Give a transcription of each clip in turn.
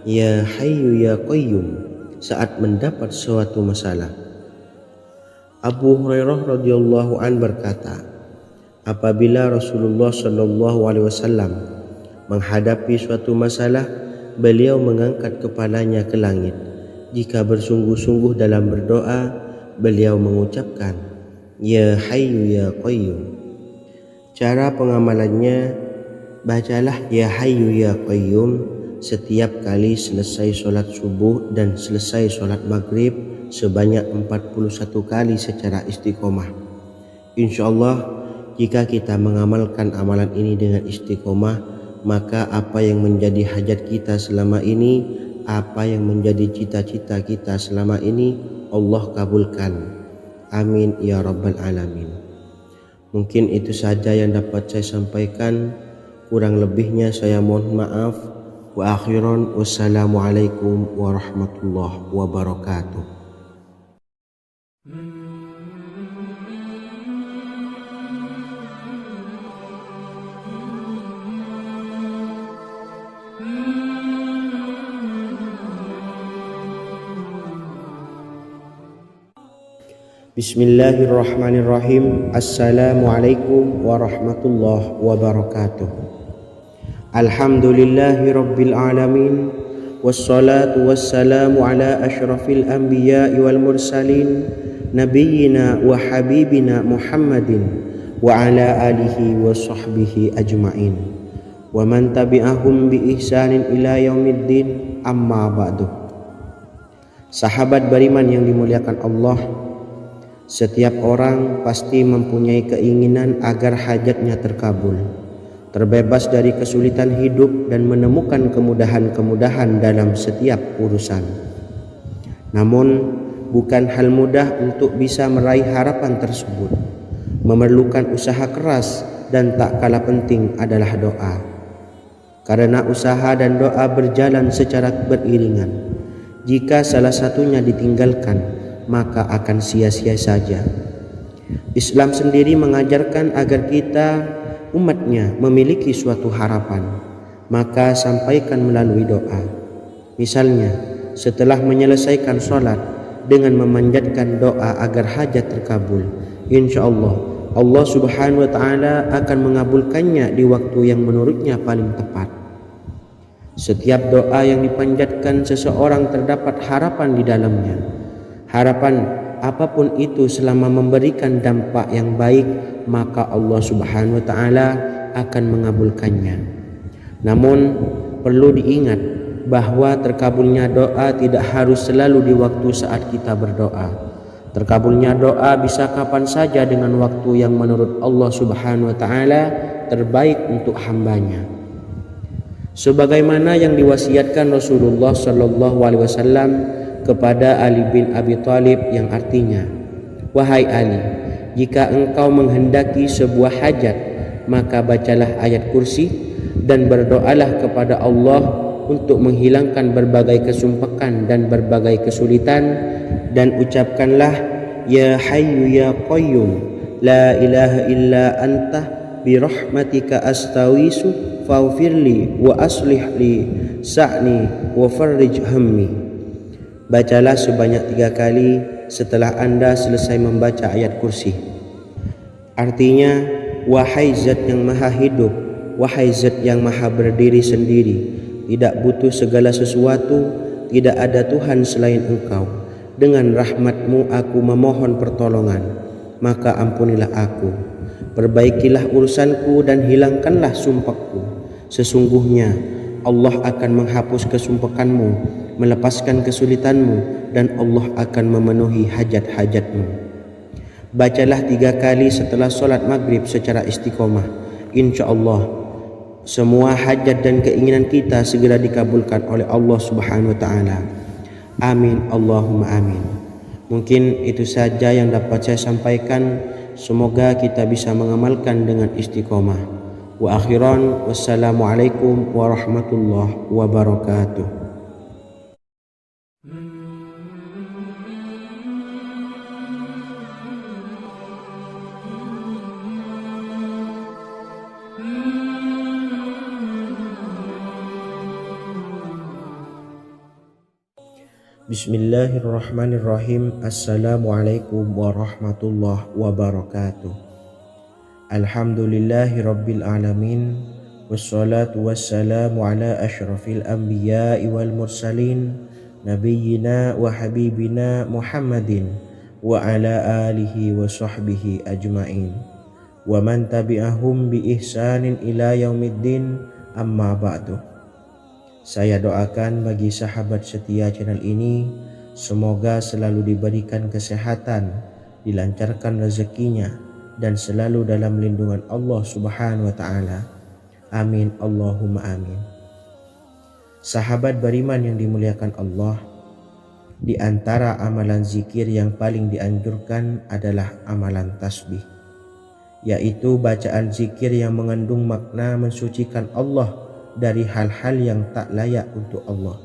Ya Hayyu ya Qayyum saat mendapat suatu masalah. Abu Hurairah radhiyallahu an berkata, apabila Rasulullah shallallahu alaihi wasallam menghadapi suatu masalah, beliau mengangkat kepalanya ke langit. Jika bersungguh-sungguh dalam berdoa, beliau mengucapkan, Ya Hayyu ya Qayyum. Cara pengamalannya, bacalah Ya Hayyu ya Qayyum setiap kali selesai sholat subuh dan selesai sholat maghrib sebanyak 41 kali secara istiqomah. Insyaallah, jika kita mengamalkan amalan ini dengan istiqomah, maka apa yang menjadi hajat kita selama ini, apa yang menjadi cita-cita kita selama ini, Allah kabulkan. Amin ya rabbal alamin. Mungkin itu saja yang dapat saya sampaikan. Kurang lebihnya saya mohon maaf. Wa akhiran, wassalamualaikum warahmatullahi wabarakatuh. Bismillahirrahmanirrahim. Assalamualaikum warahmatullahi wabarakatuh. Alhamdulillahi rabbil alamin. Wassalatu wassalamu ala ashrafil anbiya'i wal mursalin, nabiyyina wa habibina Muhammadin wa ala alihi wa sahbihi ajma'in wa man tabi'ahum bi ihsanin ila yaumiddin, amma ba'du. Sahabat beriman yang dimuliakan Allah, setiap orang pasti mempunyai keinginan agar hajatnya terkabul, terbebas dari kesulitan hidup dan menemukan kemudahan-kemudahan dalam setiap urusan. Namun, bukan hal mudah untuk bisa meraih harapan tersebut. Memerlukan usaha keras dan tak kalah penting adalah doa. Karena usaha dan doa berjalan secara beriringan. Jika salah satunya ditinggalkan, maka akan sia-sia saja. Islam sendiri mengajarkan agar kita umatnya memiliki suatu harapan, maka sampaikan melalui doa. Misalnya, setelah menyelesaikan sholat dengan memanjatkan doa agar hajat terkabul, insyaallah Allah subhanahu wa ta'ala akan mengabulkannya di waktu yang menurutnya paling tepat. Setiap doa yang dipanjatkan seseorang terdapat harapan di dalamnya. Harapan apapun itu selama memberikan dampak yang baik, maka Allah subhanahu wa ta'ala akan mengabulkannya. Namun perlu diingat bahwa terkabulnya doa tidak harus selalu di waktu saat kita berdoa. Terkabulnya doa bisa kapan saja dengan waktu yang menurut Allah subhanahu wa ta'ala terbaik untuk hambanya. Sebagaimana yang diwasiatkan Rasulullah sallallahu alaihi wasallam kepada Ali bin Abi Thalib, yang artinya, wahai Ali, jika engkau menghendaki sebuah hajat, maka bacalah ayat kursi dan berdoalah kepada Allah untuk menghilangkan berbagai kesumpakan dan berbagai kesulitan, dan ucapkanlah Ya Hayyu ya Qayyum la ilaha illa anta birahmatika astawisu faghfirli wa aslih li sa'ni wa farrij hammi. Bacalah sebanyak 3 kali setelah Anda selesai membaca ayat kursi. Artinya, wahai zat yang maha hidup, wahai zat yang maha berdiri sendiri, tidak butuh segala sesuatu, tidak ada Tuhan selain Engkau. Dengan rahmat-Mu aku memohon pertolongan, maka ampunilah aku. Perbaikilah urusanku dan hilangkanlah sumpahku. Sesungguhnya Allah akan menghapus kesumpakanmu, melepaskan kesulitanmu, dan Allah akan memenuhi hajat-hajatmu. Bacalah 3 kali setelah sholat maghrib secara istiqomah. InsyaAllah semua hajat dan keinginan kita segera dikabulkan oleh Allah subhanahu wa ta'ala. Amin Allahumma amin. Mungkin itu saja yang dapat saya sampaikan. Semoga kita bisa mengamalkan dengan istiqomah. Wa akhiran, wassalamualaikum warahmatullahi wabarakatuh. Bismillahirrahmanirrahim. Assalamualaikum warahmatullahi wabarakatuh. Alhamdulillahi rabbil alamin. Wassalatu wassalamu ala ashrafil anbiya'i wal mursalin, nabiyyina wa habibina Muhammadin wa ala alihi wa sahbihi ajma'in, wa man tabi'ahum bi ihsanin ila yaumiddin, amma ba'du. Saya doakan bagi sahabat setia channel ini, semoga selalu diberikan kesehatan, dilancarkan rezekinya, dan selalu dalam lindungan Allah Subhanahu wa Ta'ala. Amin Allahumma amin. Sahabat beriman yang dimuliakan Allah, di antara amalan zikir yang paling dianjurkan adalah amalan tasbih, yaitu bacaan zikir yang mengandung makna mensucikan Allah dari hal-hal yang tak layak untuk Allah.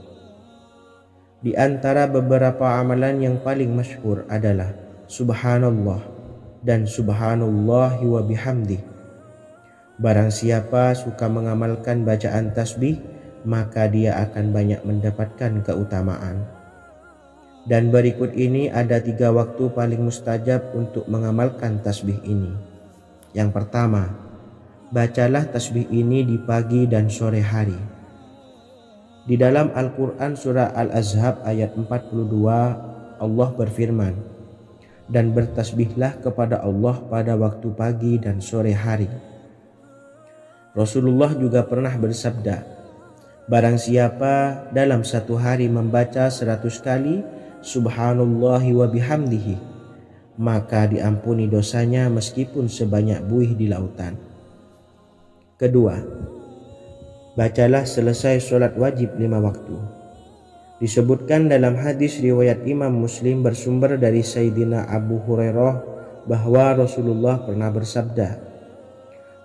Di antara beberapa amalan yang paling masyhur adalah Subhanallah dan Subhanallahi wa bihamdih. Barang siapa suka mengamalkan bacaan tasbih, maka dia akan banyak mendapatkan keutamaan. Dan berikut ini ada 3 waktu paling mustajab untuk mengamalkan tasbih ini. Yang pertama, bacalah tasbih ini di pagi dan sore hari. Di dalam Al-Quran surah Al-Ahzab ayat 42, Allah berfirman, dan bertasbihlah kepada Allah pada waktu pagi dan sore hari. Rasulullah juga pernah bersabda, barang siapa dalam satu hari membaca 100 kali Subhanallahi wa bihamdihi, maka diampuni dosanya meskipun sebanyak buih di lautan. Kedua, bacalah selesai sholat wajib 5 waktu. Disebutkan dalam hadis riwayat Imam Muslim bersumber dari Sayyidina Abu Hurairah bahwa Rasulullah pernah bersabda,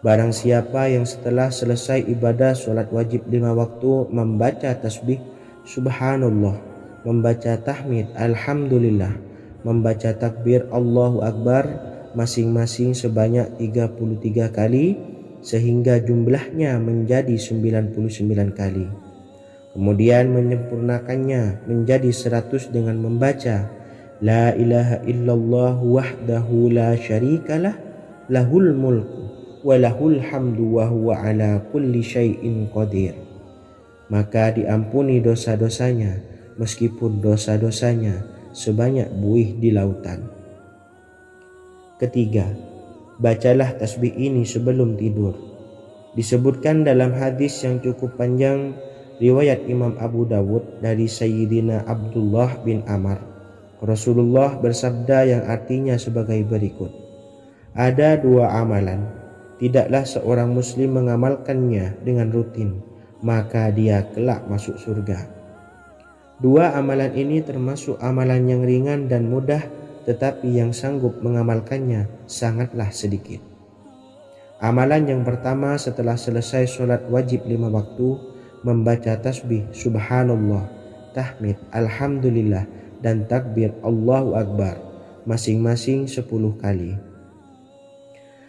barang siapa yang setelah selesai ibadah sholat wajib 5 waktu membaca tasbih Subhanallah, membaca tahmid Alhamdulillah, membaca takbir Allahu Akbar masing-masing sebanyak 33 kali, sehingga jumlahnya menjadi 99 kali. Kemudian menyempurnakannya menjadi 100 dengan membaca La ilaha illallah wahdahu la syarikalah, lahul mulku wa lahul hamdu wa huwa ala kulli syai'in qadir. Maka diampuni dosa-dosanya meskipun dosa-dosanya sebanyak buih di lautan. Ketiga, bacalah tasbih ini sebelum tidur. Disebutkan dalam hadis yang cukup panjang riwayat Imam Abu Dawud dari Sayyidina Abdullah bin Amr, Rasulullah bersabda yang artinya sebagai berikut, ada 2 amalan, tidaklah seorang muslim mengamalkannya dengan rutin, maka dia kelak masuk surga. 2 amalan ini termasuk amalan yang ringan dan mudah, tetapi yang sanggup mengamalkannya sangatlah sedikit. Amalan yang pertama setelah selesai sholat wajib 5 waktu, membaca tasbih Subhanallah, tahmid Alhamdulillah, dan takbir Allahu Akbar masing-masing 10 kali.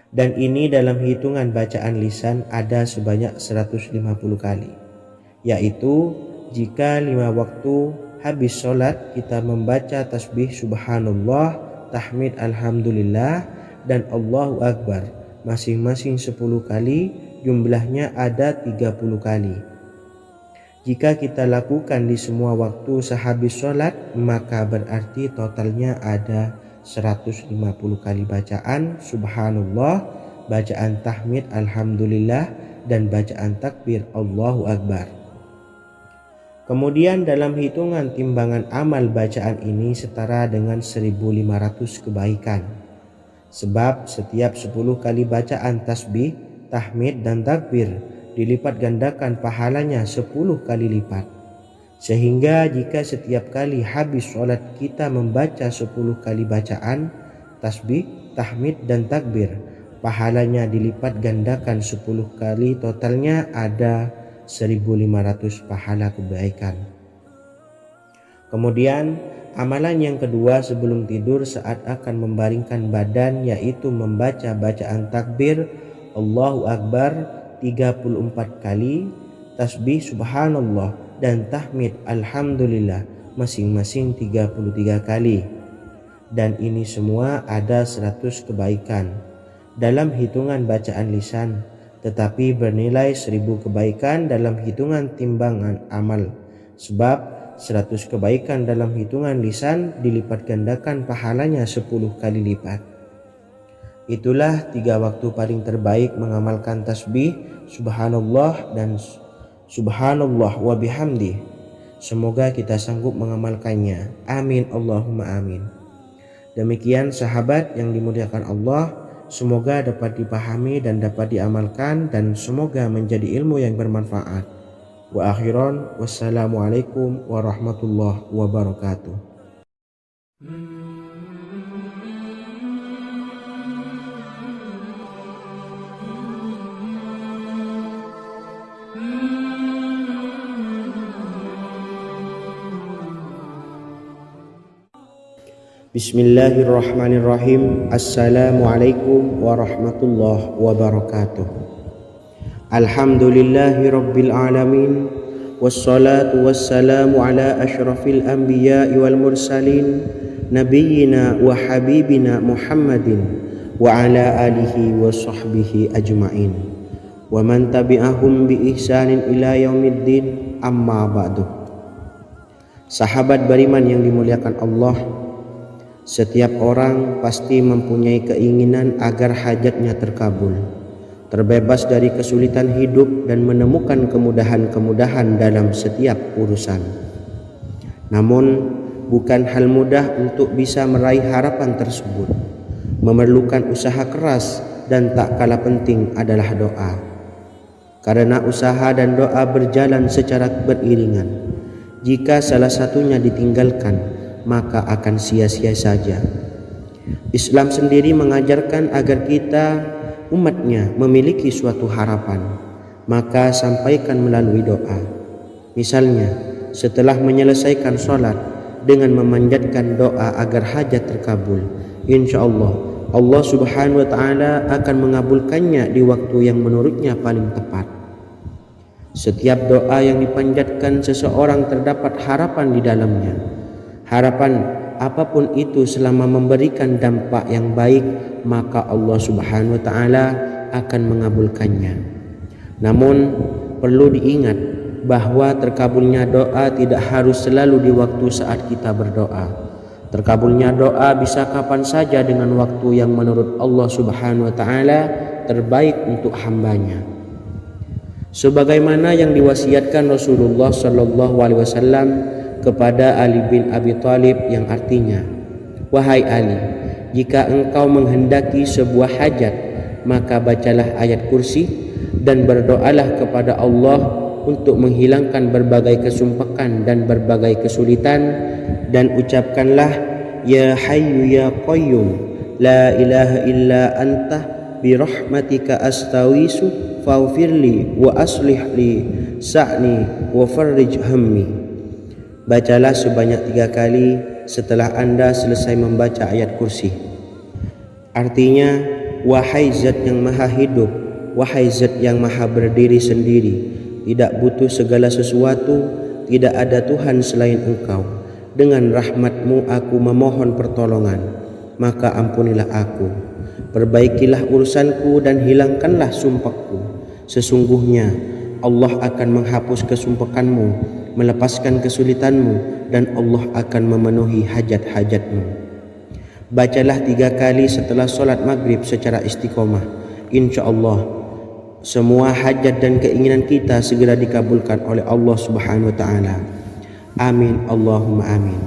Dan ini dalam hitungan bacaan lisan ada sebanyak 150 kali, yaitu jika 5 waktu habis sholat kita membaca tasbih Subhanallah, tahmid Alhamdulillah, dan Allahu Akbar masing-masing 10 kali, jumlahnya ada 30 kali. Jika kita lakukan di semua waktu sehabis sholat, maka berarti totalnya ada 150 kali bacaan Subhanallah, bacaan tahmid Alhamdulillah, dan bacaan takbir Allahu Akbar. Kemudian dalam hitungan timbangan amal bacaan ini setara dengan 1500 kebaikan. Sebab setiap 10 kali bacaan tasbih, tahmid, dan takbir dilipat gandakan pahalanya 10 kali lipat. Sehingga jika setiap kali habis sholat kita membaca 10 kali bacaan tasbih, tahmid, dan takbir, pahalanya dilipat gandakan 10 kali, totalnya ada 1500 pahala kebaikan. Kemudian amalan yang kedua sebelum tidur saat akan membaringkan badan, yaitu membaca bacaan takbir Allahu Akbar 34 kali, tasbih Subhanallah, dan tahmid Alhamdulillah masing-masing 33 kali. Dan ini semua ada 100 kebaikan dalam hitungan bacaan lisan, tetapi bernilai 1000 kebaikan dalam hitungan timbangan amal. Sebab 100 kebaikan dalam hitungan lisan dilipat gandakan pahalanya 10 kali lipat. Itulah 3 waktu paling terbaik mengamalkan tasbih subhanallah dan subhanallah wa bihamdi. Semoga kita sanggup mengamalkannya. Amin Allahumma amin. Demikian sahabat yang dimuliakan Allah, semoga dapat dipahami dan dapat diamalkan, dan semoga menjadi ilmu yang bermanfaat. Wa akhiran, wassalamualaikum warahmatullahi wabarakatuh. Bismillahirrahmanirrahim. Assalamualaikum warahmatullahi wabarakatuh. Alhamdulillahi rabbil alamin, wassalatu wassalamu ala ashrafil anbiya'i wal mursalin, nabiyyina wa habibina Muhammadin wa ala alihi wa sahbihi ajma'in, wa man tabi'ahum bi ihsanin ila yaumiddin, amma ba'du. Sahabat beriman yang dimuliakan Allah, setiap orang pasti mempunyai keinginan agar hajatnya terkabul, terbebas dari kesulitan hidup dan menemukan kemudahan-kemudahan dalam setiap urusan. Namun, bukan hal mudah untuk bisa meraih harapan tersebut. Memerlukan usaha keras, dan tak kalah penting adalah doa. Karena usaha dan doa berjalan secara beriringan. Jika salah satunya ditinggalkan, maka akan sia-sia saja. Islam sendiri mengajarkan agar kita umatnya memiliki suatu harapan, maka sampaikan melalui doa. Misalnya, setelah menyelesaikan sholat dengan memanjatkan doa agar hajat terkabul, insya Allah Subhanahu wa ta'ala akan mengabulkannya di waktu yang menurutnya paling tepat. Setiap doa yang dipanjatkan seseorang terdapat harapan di dalamnya. Harapan apapun itu selama memberikan dampak yang baik, maka Allah Subhanahu wa ta'ala akan mengabulkannya. Namun perlu diingat bahwa terkabulnya doa tidak harus selalu di waktu saat kita berdoa. Terkabulnya doa bisa kapan saja dengan waktu yang menurut Allah Subhanahu wa ta'ala terbaik untuk hambanya. Sebagaimana yang diwasiatkan Rasulullah sallallahu alaihi wasallam kepada Ali bin Abi Thalib, yang artinya, wahai Ali, jika engkau menghendaki sebuah hajat, maka bacalah ayat kursi dan berdoalah kepada Allah untuk menghilangkan berbagai kesumpakan dan berbagai kesulitan, dan ucapkanlah, ya hayyu ya qayyum la ilaha illa anta birahmatika astawisu faghfirli wa aslih li sa'ni wa farrij hammi. Bacalah sebanyak 3 kali setelah Anda selesai membaca ayat kursi. Artinya, wahai zat yang maha hidup, wahai zat yang maha berdiri sendiri, tidak butuh segala sesuatu, tidak ada Tuhan selain Engkau. Dengan rahmat-Mu aku memohon pertolongan, maka ampunilah aku. Perbaikilah urusanku dan hilangkanlah sumpahku. Sesungguhnya Allah akan menghapus kesumpahanmu, melepaskan kesulitanmu, dan Allah akan memenuhi hajat-hajatmu. Bacalah 3 kali setelah solat maghrib secara istiqomah. Insya Allah semua hajat dan keinginan kita segera dikabulkan oleh Allah Subhanahu wa ta'ala. Amin Allahumma amin.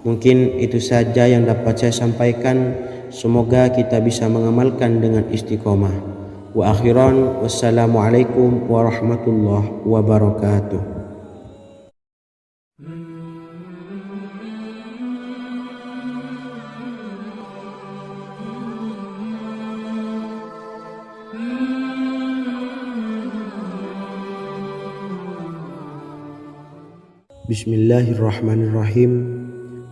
Mungkin itu saja yang dapat saya sampaikan. Semoga kita bisa mengamalkan dengan istiqomah. Wa akhiran, wassalamualaikum warahmatullahi wabarakatuh. Bismillahirrahmanirrahim.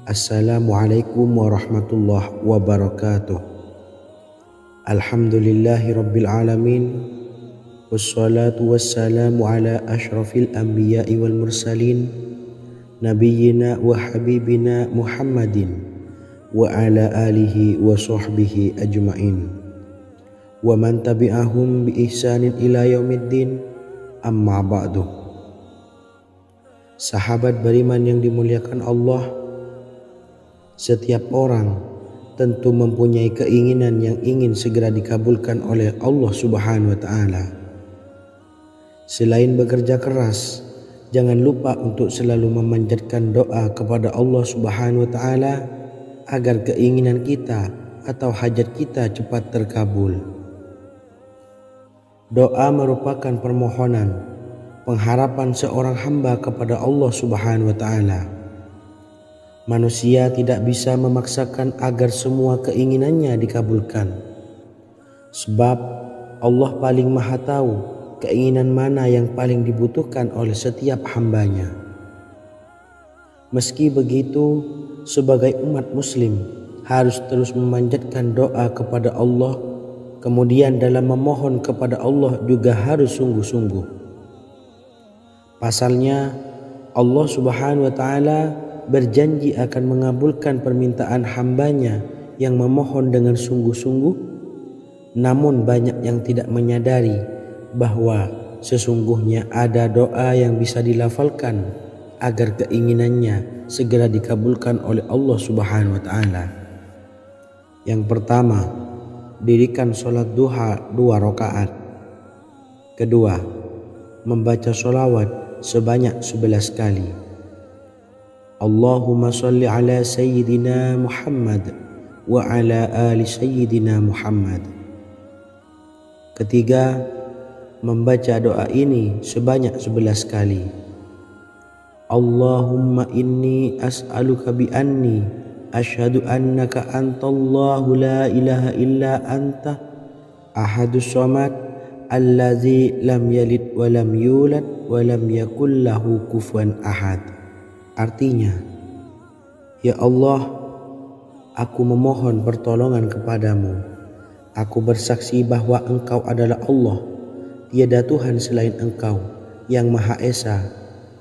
Assalamualaikum warahmatullahi wabarakatuh. Alhamdulillahi rabbil alamin, wassalatu wassalamu ala ashrafil anbiya'i wal mursalin, nabiyyina wa habibina Muhammadin wa ala alihi wa sahbihi ajma'in wa man tabi'ahum bi ihsanin ila yaumiddin, amma ba'du. Sahabat beriman yang dimuliakan Allah, setiap orang tentu mempunyai keinginan yang ingin segera dikabulkan oleh Allah Subhanahu wa taala. Selain bekerja keras, jangan lupa untuk selalu memanjatkan doa kepada Allah Subhanahu wa taala agar keinginan kita atau hajat kita cepat terkabul. Doa merupakan permohonan, pengharapan seorang hamba kepada Allah Subhanahu wa taala. Manusia tidak bisa memaksakan agar semua keinginannya dikabulkan. Sebab Allah paling maha tahu keinginan mana yang paling dibutuhkan oleh setiap hambanya. Meski begitu, sebagai umat muslim harus terus memanjatkan doa kepada Allah. Kemudian dalam memohon kepada Allah juga harus sungguh-sungguh. Pasalnya Allah Subhanahu wa taala berjanji akan mengabulkan permintaan hambanya yang memohon dengan sungguh-sungguh. Namun banyak yang tidak menyadari bahwa sesungguhnya ada doa yang bisa dilafalkan agar keinginannya segera dikabulkan oleh Allah Subhanahu wa taala. Yang pertama, dirikan sholat duha 2 rakaat. Kedua, membaca sholawat sebanyak 11 kali. Allahumma salli ala sayyidina Muhammad wa ala ali sayyidina Muhammad. Ketiga, membaca doa ini sebanyak 11 kali. Allahumma inni as'aluka bi anni asyhadu annaka antallahu la ilaha illa anta ahadus samad allazi lam yalid wa lam yulad wa lam yakul lahu kufuwan ahad. Artinya, ya Allah, aku memohon pertolongan kepadamu. Aku bersaksi bahwa Engkau adalah Allah, tiada Tuhan selain Engkau, yang Maha Esa,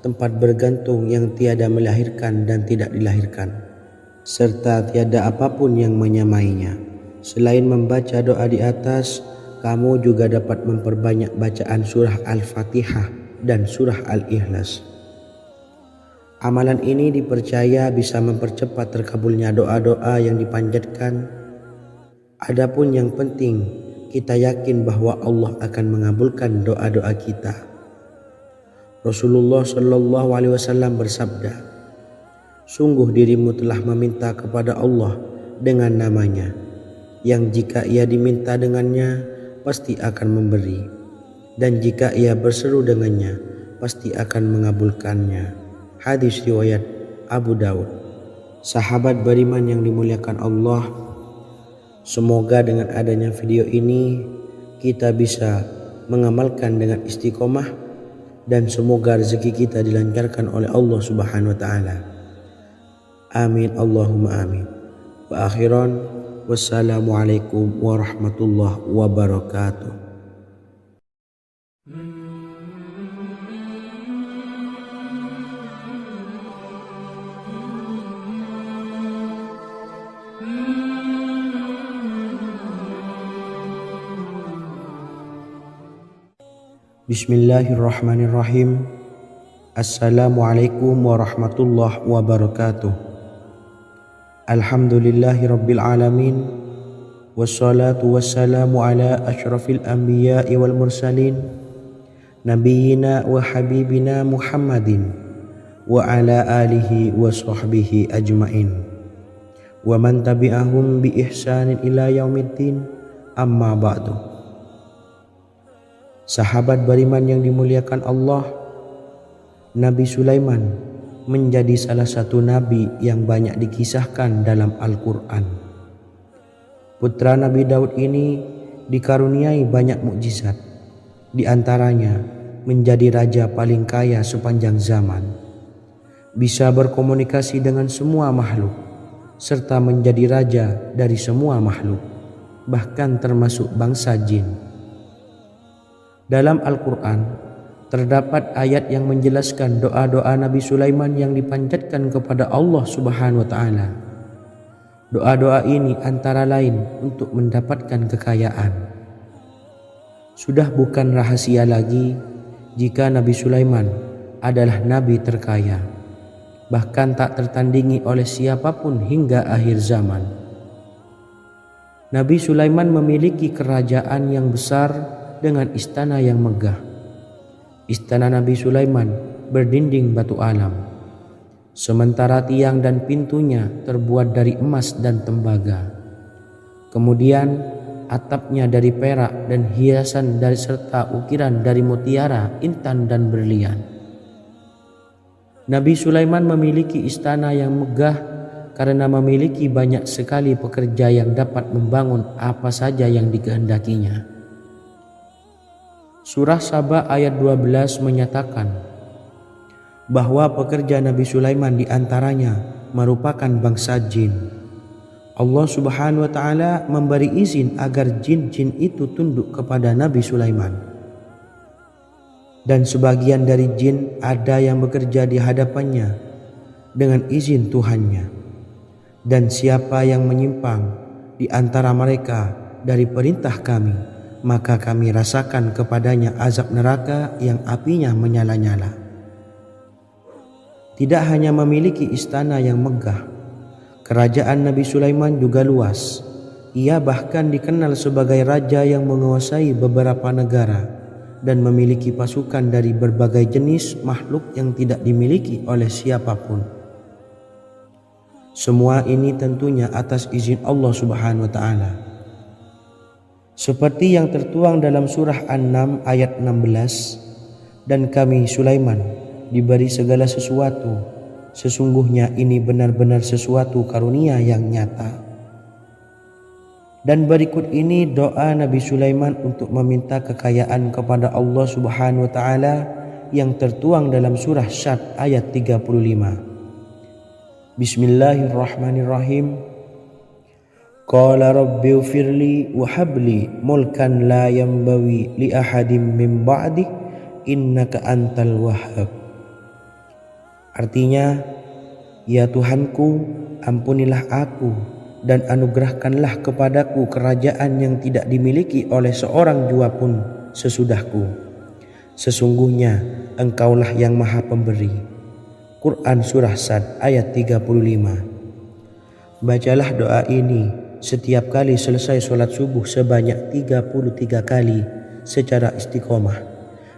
tempat bergantung yang tiada melahirkan dan tidak dilahirkan, serta tiada apapun yang menyamainya. Selain membaca doa di atas, kamu juga dapat memperbanyak bacaan surah Al-Fatihah dan surah Al-Ikhlas. Amalan ini dipercaya bisa mempercepat terkabulnya doa-doa yang dipanjatkan. Adapun yang penting, kita yakin bahwa Allah akan mengabulkan doa-doa kita. Rasulullah Shallallahu Alaihi Wasallam bersabda, sungguh dirimu telah meminta kepada Allah dengan namanya, yang jika ia diminta dengannya, pasti akan memberi, dan jika ia berseru dengannya, pasti akan mengabulkannya. Hadis riwayat Abu Daud. Sahabat beriman yang dimuliakan Allah, semoga dengan adanya video ini kita bisa mengamalkan dengan istiqomah, dan semoga rezeki kita dilancarkan oleh Allah Subhanahu wa taala. Amin Allahumma amin. Wa akhiran, wassalamualaikum warahmatullahi wabarakatuh. Bismillahirrahmanirrahim. Assalamualaikum warahmatullahi wabarakatuh. Alhamdulillahi rabbil alamin, wassalatu wassalamu ala asyrafil anbiya'i wal mursalin, nabiyyina wa habibina Muhammadin wa ala alihi wa sahbihi ajma'in wa man tabi'ahum bi ihsanin ila yaumiddin, amma ba'du. Sahabat beriman yang dimuliakan Allah, Nabi Sulaiman menjadi salah satu nabi yang banyak dikisahkan dalam Al-Quran. Putra Nabi Daud ini dikaruniai banyak mukjizat, di antaranya menjadi raja paling kaya sepanjang zaman, bisa berkomunikasi dengan semua makhluk, serta menjadi raja dari semua makhluk, bahkan termasuk bangsa jin. Dalam Al-Quran, terdapat ayat yang menjelaskan doa-doa Nabi Sulaiman yang dipanjatkan kepada Allah Subhanahu wa taala. Doa-doa ini antara lain untuk mendapatkan kekayaan. Sudah bukan rahasia lagi jika Nabi Sulaiman adalah nabi terkaya, bahkan tak tertandingi oleh siapapun hingga akhir zaman. Nabi Sulaiman memiliki kerajaan yang besar dengan istana yang megah. Istana Nabi Sulaiman berdinding batu alam, sementara tiang dan pintunya terbuat dari emas dan tembaga. Kemudian atapnya dari perak dan hiasan dari serta ukiran dari mutiara, intan dan berlian. Nabi Sulaiman memiliki istana yang megah karena memiliki banyak sekali pekerja yang dapat membangun apa saja yang dikehendakinya. Surah Saba ayat 12 menyatakan bahwa pekerja Nabi Sulaiman diantaranya merupakan bangsa jin. Allah Subhanahu wa taala memberi izin agar jin-jin itu tunduk kepada Nabi Sulaiman. Dan sebagian dari jin ada yang bekerja di hadapannya dengan izin Tuhannya. Dan siapa yang menyimpang di antara mereka dari perintah kami, maka kami rasakan kepadanya azab neraka yang apinya menyala-nyala. Tidak hanya memiliki istana yang megah, kerajaan Nabi Sulaiman juga luas. Ia bahkan dikenal sebagai raja yang menguasai beberapa negara dan memiliki pasukan dari berbagai jenis makhluk yang tidak dimiliki oleh siapapun. Semua ini tentunya atas izin Allah Subhanahu wa taala. Seperti yang tertuang dalam surah An-Naml ayat 16, dan kami Sulaiman diberi segala sesuatu, sesungguhnya ini benar-benar sesuatu karunia yang nyata. Dan berikut ini doa Nabi Sulaiman untuk meminta kekayaan kepada Allah Subhanahu wa taala yang tertuang dalam surah Syad ayat 35. Bismillahirrahmanirrahim. Qala rabbi ufirli wa habli mulkan la yambawi li ahadim min ba'di innaka antal wahhab. Artinya, ya Tuhanku, ampunilah aku dan anugerahkanlah kepadaku kerajaan yang tidak dimiliki oleh seorang jua pun sesudahku. Sesungguhnya Engkaulah yang Maha Pemberi. Quran Surah Sad ayat 35. Bacalah doa ini setiap kali selesai sholat subuh sebanyak 33 kali secara istiqomah.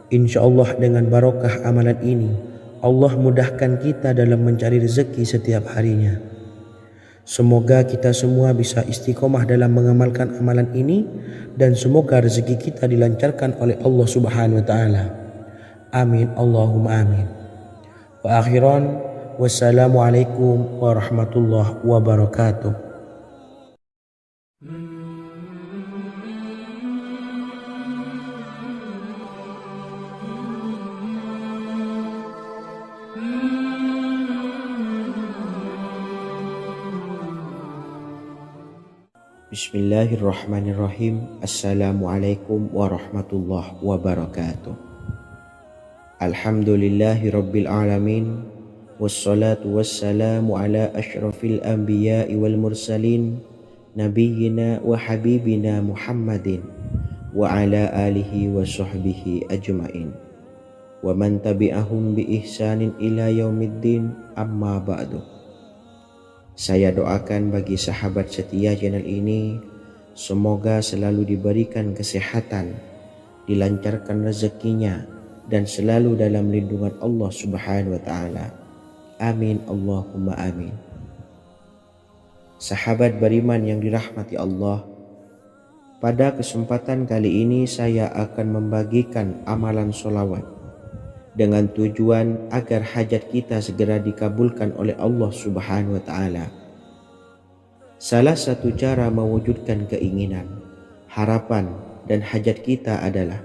Insya Allah dengan barokah amalan ini, Allah mudahkan kita dalam mencari rezeki setiap harinya. Semoga kita semua bisa istiqomah dalam mengamalkan amalan ini, dan semoga rezeki kita dilancarkan oleh Allah Subhanahu wa taala. Amin Allahumma amin. Wa akhiran, wassalamualaikum warahmatullahi wabarakatuh. Bismillahirrahmanirrahim. Assalamualaikum warahmatullahi wabarakatuh. Alhamdulillahi rabbil alamin, wassalatu wassalamu ala ashrafil anbiya'i wal mursalin, nabiyyina wa habibina Muhammadin wa ala alihi wa sahbihi ajma'in wa man tabi'ahum bi ihsanin ila yaumiddin, amma ba'du. Saya doakan bagi sahabat setia channel ini, semoga selalu diberikan kesehatan, dilancarkan rezekinya, dan selalu dalam lindungan Allah Subhanahu wa taala. Amin Allahumma amin. Sahabat beriman yang dirahmati Allah, pada kesempatan kali ini saya akan membagikan amalan sholawat dengan tujuan agar hajat kita segera dikabulkan oleh Allah Subhanahu wa taala. Salah satu cara mewujudkan keinginan, harapan, dan hajat kita adalah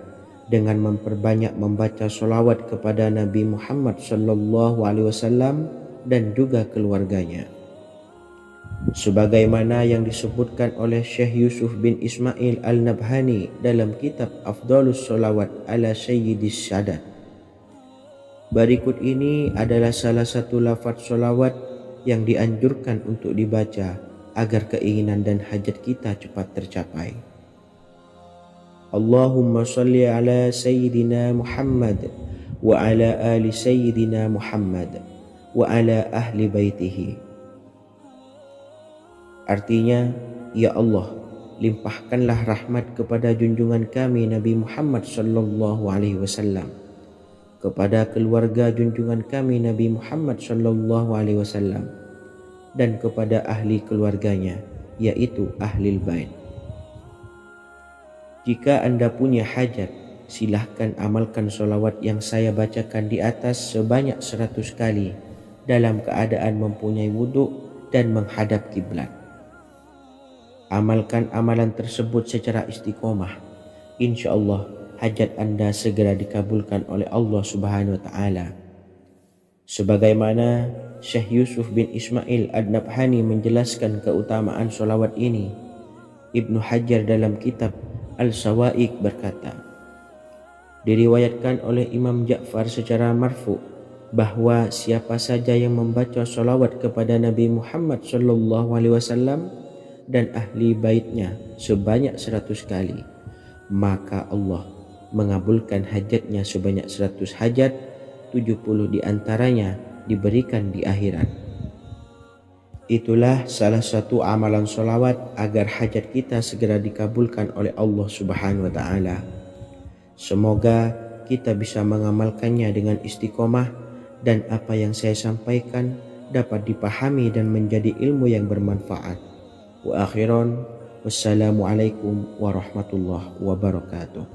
dengan memperbanyak membaca sholawat kepada Nabi Muhammad SAW dan juga keluarganya. Sebagaimana yang disebutkan oleh Syekh Yusuf bin Ismail Al-Nabhani dalam kitab Afdhalus Sholawat ala Sayyidis Sadat, Berikut ini adalah salah satu lafaz sholawat yang dianjurkan untuk dibaca agar keinginan dan hajat kita cepat tercapai. Allahumma salli ala Sayyidina Muhammad wa ala ali Sayyidina Muhammad wa ala ahli baitihi. Artinya, ya Allah, limpahkanlah rahmat kepada junjungan kami Nabi Muhammad sallallahu alaihi wasallam, kepada keluarga junjungan kami Nabi Muhammad sallallahu alaihi wasallam, dan kepada ahli keluarganya, yaitu ahlil bait. Jika Anda punya hajat, silahkan amalkan sholawat yang saya bacakan di atas sebanyak 100 kali dalam keadaan mempunyai wudhu dan menghadap kiblat. Amalkan amalan tersebut secara istiqomah. Insya Allah hajat Anda segera dikabulkan oleh Allah Subhanahu wa Ta'ala. Sebagaimana Syekh Yusuf bin Ismail Ad-Nabhani menjelaskan keutamaan sholawat ini, Ibnu Hajar dalam kitab Al-Sawa'iq berkata, diriwayatkan oleh Imam Ja'far secara marfu bahwa siapa saja yang membaca sholawat kepada Nabi Muhammad sallallahu alaihi wasallam dan ahli baitnya sebanyak 100 kali, maka Allah mengabulkan hajatnya sebanyak 100 hajat, 70 diantaranya diberikan di akhirat. Itulah salah satu amalan sholawat agar hajat kita segera dikabulkan oleh Allah Subhanahu wa Ta'ala. Semoga kita bisa mengamalkannya dengan istiqomah dan apa yang saya sampaikan dapat dipahami dan menjadi ilmu yang bermanfaat. Wa akhiran, wassalamualaikum warahmatullahi wabarakatuh.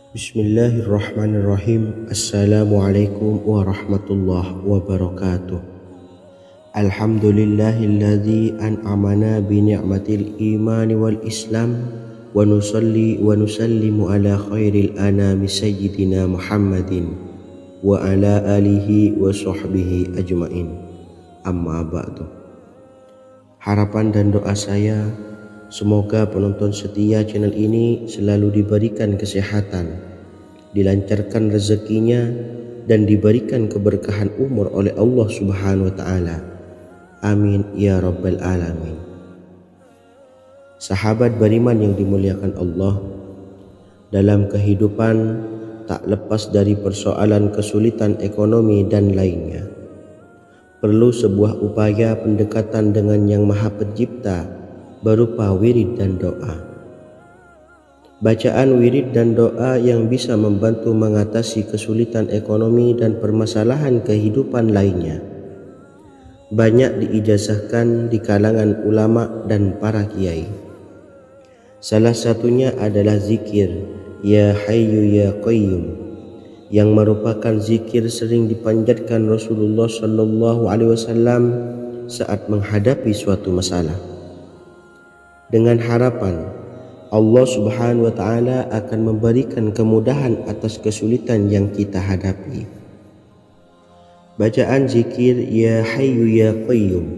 Bismillahirrahmanirrahim. Assalamualaikum warahmatullahi wabarakatuh. Alhamdulillahilladzi an'amana bi ni'matil imani wal islam wa nusalli wa nusallimu ala khairil anami sayyidina Muhammadin wa ala alihi wa sahbihi ajmain. Amma ba'du. Harapan dan doa saya, semoga penonton setia channel ini selalu diberikan kesehatan, dilancarkan rezekinya, dan diberikan keberkahan umur oleh Allah Subhanahu wa Ta'ala. Amin ya rabbal alamin. Sahabat beriman yang dimuliakan Allah, dalam kehidupan tak lepas dari persoalan kesulitan ekonomi dan lainnya. Perlu sebuah upaya pendekatan dengan Yang Maha Pencipta berupa wirid dan doa. Bacaan wirid dan doa yang bisa membantu mengatasi kesulitan ekonomi dan permasalahan kehidupan lainnya banyak diijazahkan di kalangan ulama dan para kiai. Salah satunya adalah zikir Ya Hayyu Ya Qayyum, yang merupakan zikir sering dipanjatkan Rasulullah sallallahu alaihi wasallam saat menghadapi suatu masalah, dengan harapan Allah Subhanahu wa Ta'ala akan memberikan kemudahan atas kesulitan yang kita hadapi. Bacaan zikir Ya Hayyu Ya Qayyum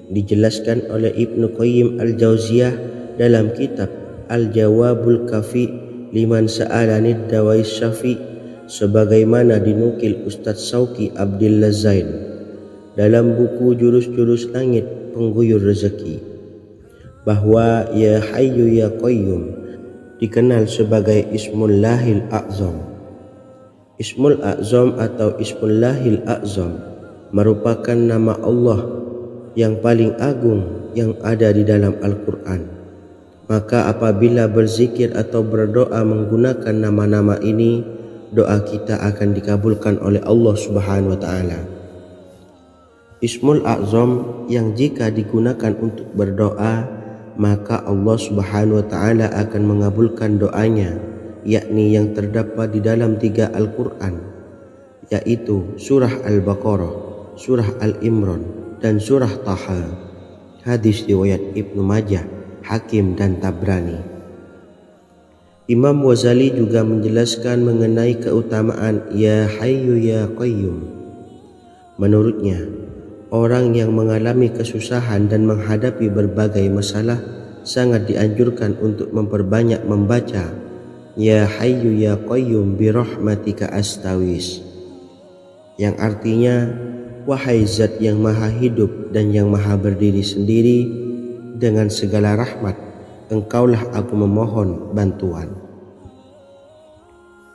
dijelaskan oleh Ibnu Qayyim Al-Jauziyah dalam kitab Al-Jawabul Kafi liman sa'alanid dawais syafi, sebagaimana dinukil Ustadz Sauki Abdillah Zain dalam buku Jurus-Jurus Langit Pengguyur Rezeki, bahwa Ya Hayyu Ya Qayyum dikenal sebagai Ismullahil A'zam. Ismul A'zam atau Ismullahil A'zam merupakan nama Allah yang paling agung yang ada di dalam Al-Quran. Maka apabila berzikir atau berdoa menggunakan nama-nama ini, doa kita akan dikabulkan oleh Allah Subhanahu wa Ta'ala. Ismul A'zam yang jika digunakan untuk berdoa, maka Allah Subhanahu wa Ta'ala akan mengabulkan doanya, yakni yang terdapat di dalam 3 Al-Quran, yaitu surah Al-Baqarah, surah Al-Imran, dan surah Taha. Hadis riwayat Ibnu Majah, Hakim, dan Tabrani. Imam Ghazali juga menjelaskan mengenai keutamaan Ya Hayyu Ya Qayyum. Menurutnya, orang yang mengalami kesusahan dan menghadapi berbagai masalah sangat dianjurkan untuk memperbanyak membaca Ya Hayyu Ya Qayyum bi rahmatika astawis, yang artinya, wahai zat yang maha hidup dan yang maha berdiri sendiri, dengan segala rahmat engkaulah aku memohon bantuan.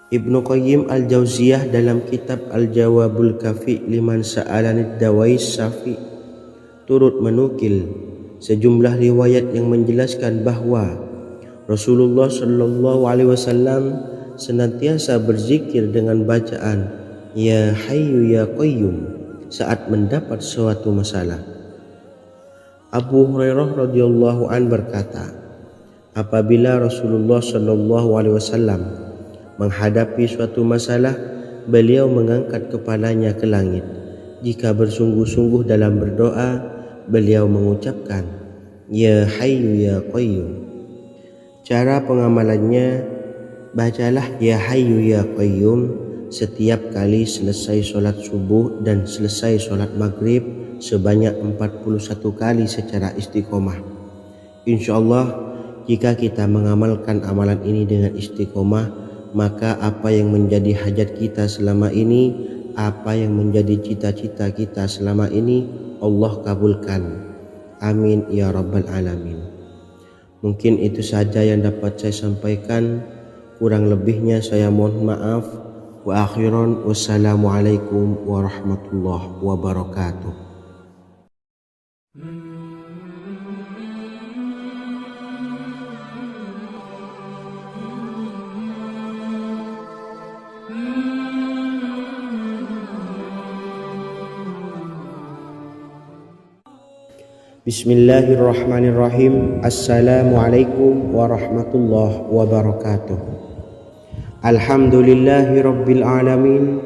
Ibnu Qayyim al-Jauziyah dalam kitab Al-Jawabul Kafi liman sa'alanid dawais syafi turut menukil sejumlah riwayat yang menjelaskan bahwa Rasulullah Shallallahu Alaihi Wasallam senantiasa berzikir dengan bacaan Ya Hayyu Ya Qayyum saat mendapat suatu masalah. Abu Hurairah radhiyallahu an berkata, apabila Rasulullah Shallallahu Alaihi Wasallam menghadapi suatu masalah, beliau mengangkat kepalanya ke langit. Jika bersungguh-sungguh dalam berdoa, beliau mengucapkan Ya Hayyu Ya Qayyum. Cara pengamalannya, bacalah Ya Hayyu Ya Qayyum setiap kali selesai sholat subuh dan selesai sholat maghrib sebanyak 41 kali secara istiqomah. Insyaallah, jika kita mengamalkan amalan ini dengan istiqomah, maka apa yang menjadi hajat kita selama ini, apa yang menjadi cita-cita kita selama ini, Allah kabulkan. Amin ya rabbal alamin. Mungkin itu saja yang dapat saya sampaikan. Kurang lebihnya saya mohon maaf. Wa akhiran, wassalamualaikum warahmatullahi wabarakatuh. Bismillahirrahmanirrahim. Assalamualaikum warahmatullahi wabarakatuh. Alhamdulillahi rabbil alamin,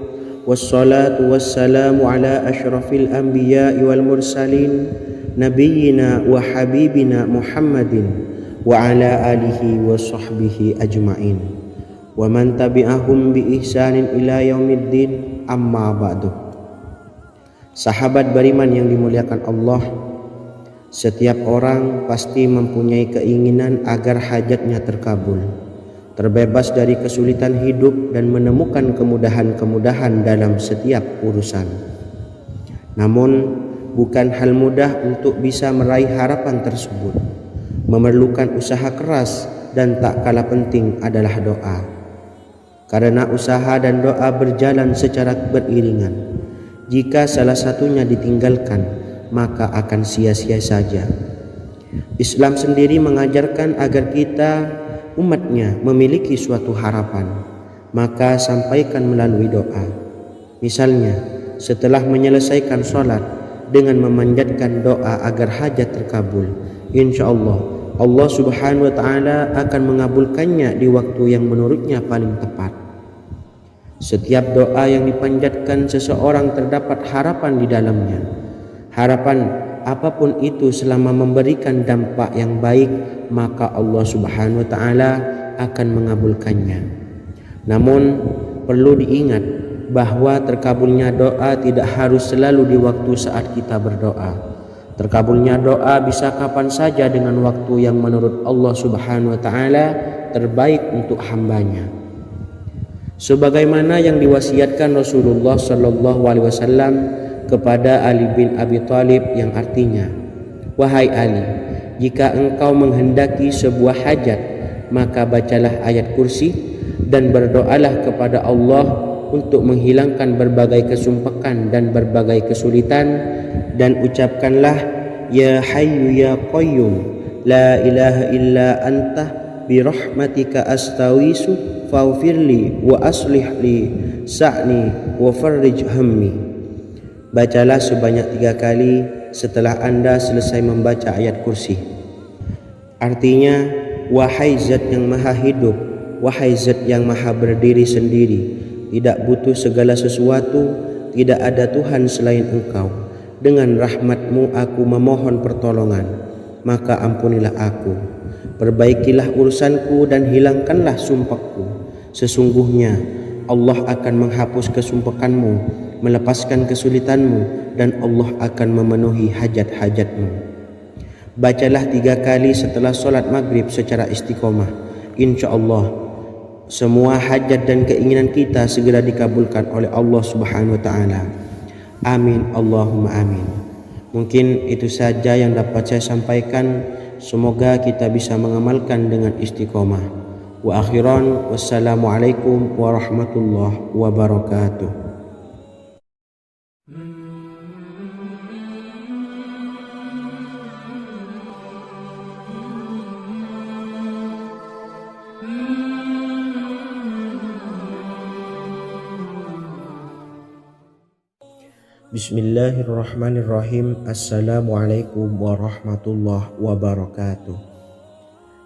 wassalatu wassalamu ala ashrafil anbiya'i wal mursalin, nabiyyina wa habibina Muhammadin wa ala alihi wa sahbihi ajma'in, wa man tabi'ahum bi ihsanin ila yaumiddin, amma ba'du. Sahabat beriman yang dimuliakan Allah, setiap orang pasti mempunyai keinginan agar hajatnya terkabul, terbebas dari kesulitan hidup dan menemukan kemudahan-kemudahan dalam setiap urusan. Namun, bukan hal mudah untuk bisa meraih harapan tersebut. Memerlukan usaha keras dan tak kalah penting adalah doa. Karena usaha dan doa berjalan secara beriringan. Jika salah satunya ditinggalkan, maka akan sia-sia saja. Islam sendiri mengajarkan agar kita umatnya memiliki suatu harapan, maka sampaikan melalui doa. Misalnya, setelah menyelesaikan sholat dengan memanjatkan doa agar hajat terkabul, insyaallah Allah Subhanahu wa Ta'ala akan mengabulkannya di waktu yang menurutnya paling tepat. Setiap doa yang dipanjatkan seseorang terdapat harapan di dalamnya. Harapan apapun itu selama memberikan dampak yang baik, maka Allah Subhanahu wa Ta'ala akan mengabulkannya. Namun perlu diingat bahwa terkabulnya doa tidak harus selalu di waktu saat kita berdoa. Terkabulnya doa bisa kapan saja dengan waktu yang menurut Allah Subhanahu wa Ta'ala terbaik untuk hambanya. Sebagaimana yang diwasiatkan Rasulullah Shallallahu Alaihi Wasallam kepada Ali bin Abi Thalib, yang artinya, wahai Ali, jika engkau menghendaki sebuah hajat, maka bacalah ayat kursi dan berdoalah kepada Allah untuk menghilangkan berbagai kesumpekan dan berbagai kesulitan, dan ucapkanlah Ya Hayyu Ya Qayyum, la ilaha illa anta bi rahmatika astawisu faghfirli wa aslih li sa'ni wa farrij hammi. Bacalah sebanyak 3 kali setelah Anda selesai membaca ayat kursi. Artinya, wahai zat yang maha hidup, wahai zat yang maha berdiri sendiri, tidak butuh segala sesuatu, tidak ada Tuhan selain Engkau. Dengan rahmat-Mu aku memohon pertolongan, maka ampunilah aku. Perbaikilah urusanku dan hilangkanlah sumpahku. Sesungguhnya Allah akan menghapus kesumpahanmu, melepaskan kesulitanmu, dan Allah akan memenuhi hajat-hajatmu. Bacalah 3 kali setelah solat maghrib secara istiqomah. Insya Allah semua hajat dan keinginan kita segera dikabulkan oleh Allah Subhanahu wa taala. Amin Allahumma amin. Mungkin itu saja yang dapat saya sampaikan. Semoga kita bisa mengamalkan dengan istiqomah. Wa akhiran, wassalamualaikum warahmatullahi wabarakatuh. Bismillahirrahmanirrahim. Assalamualaikum warahmatullahi wabarakatuh.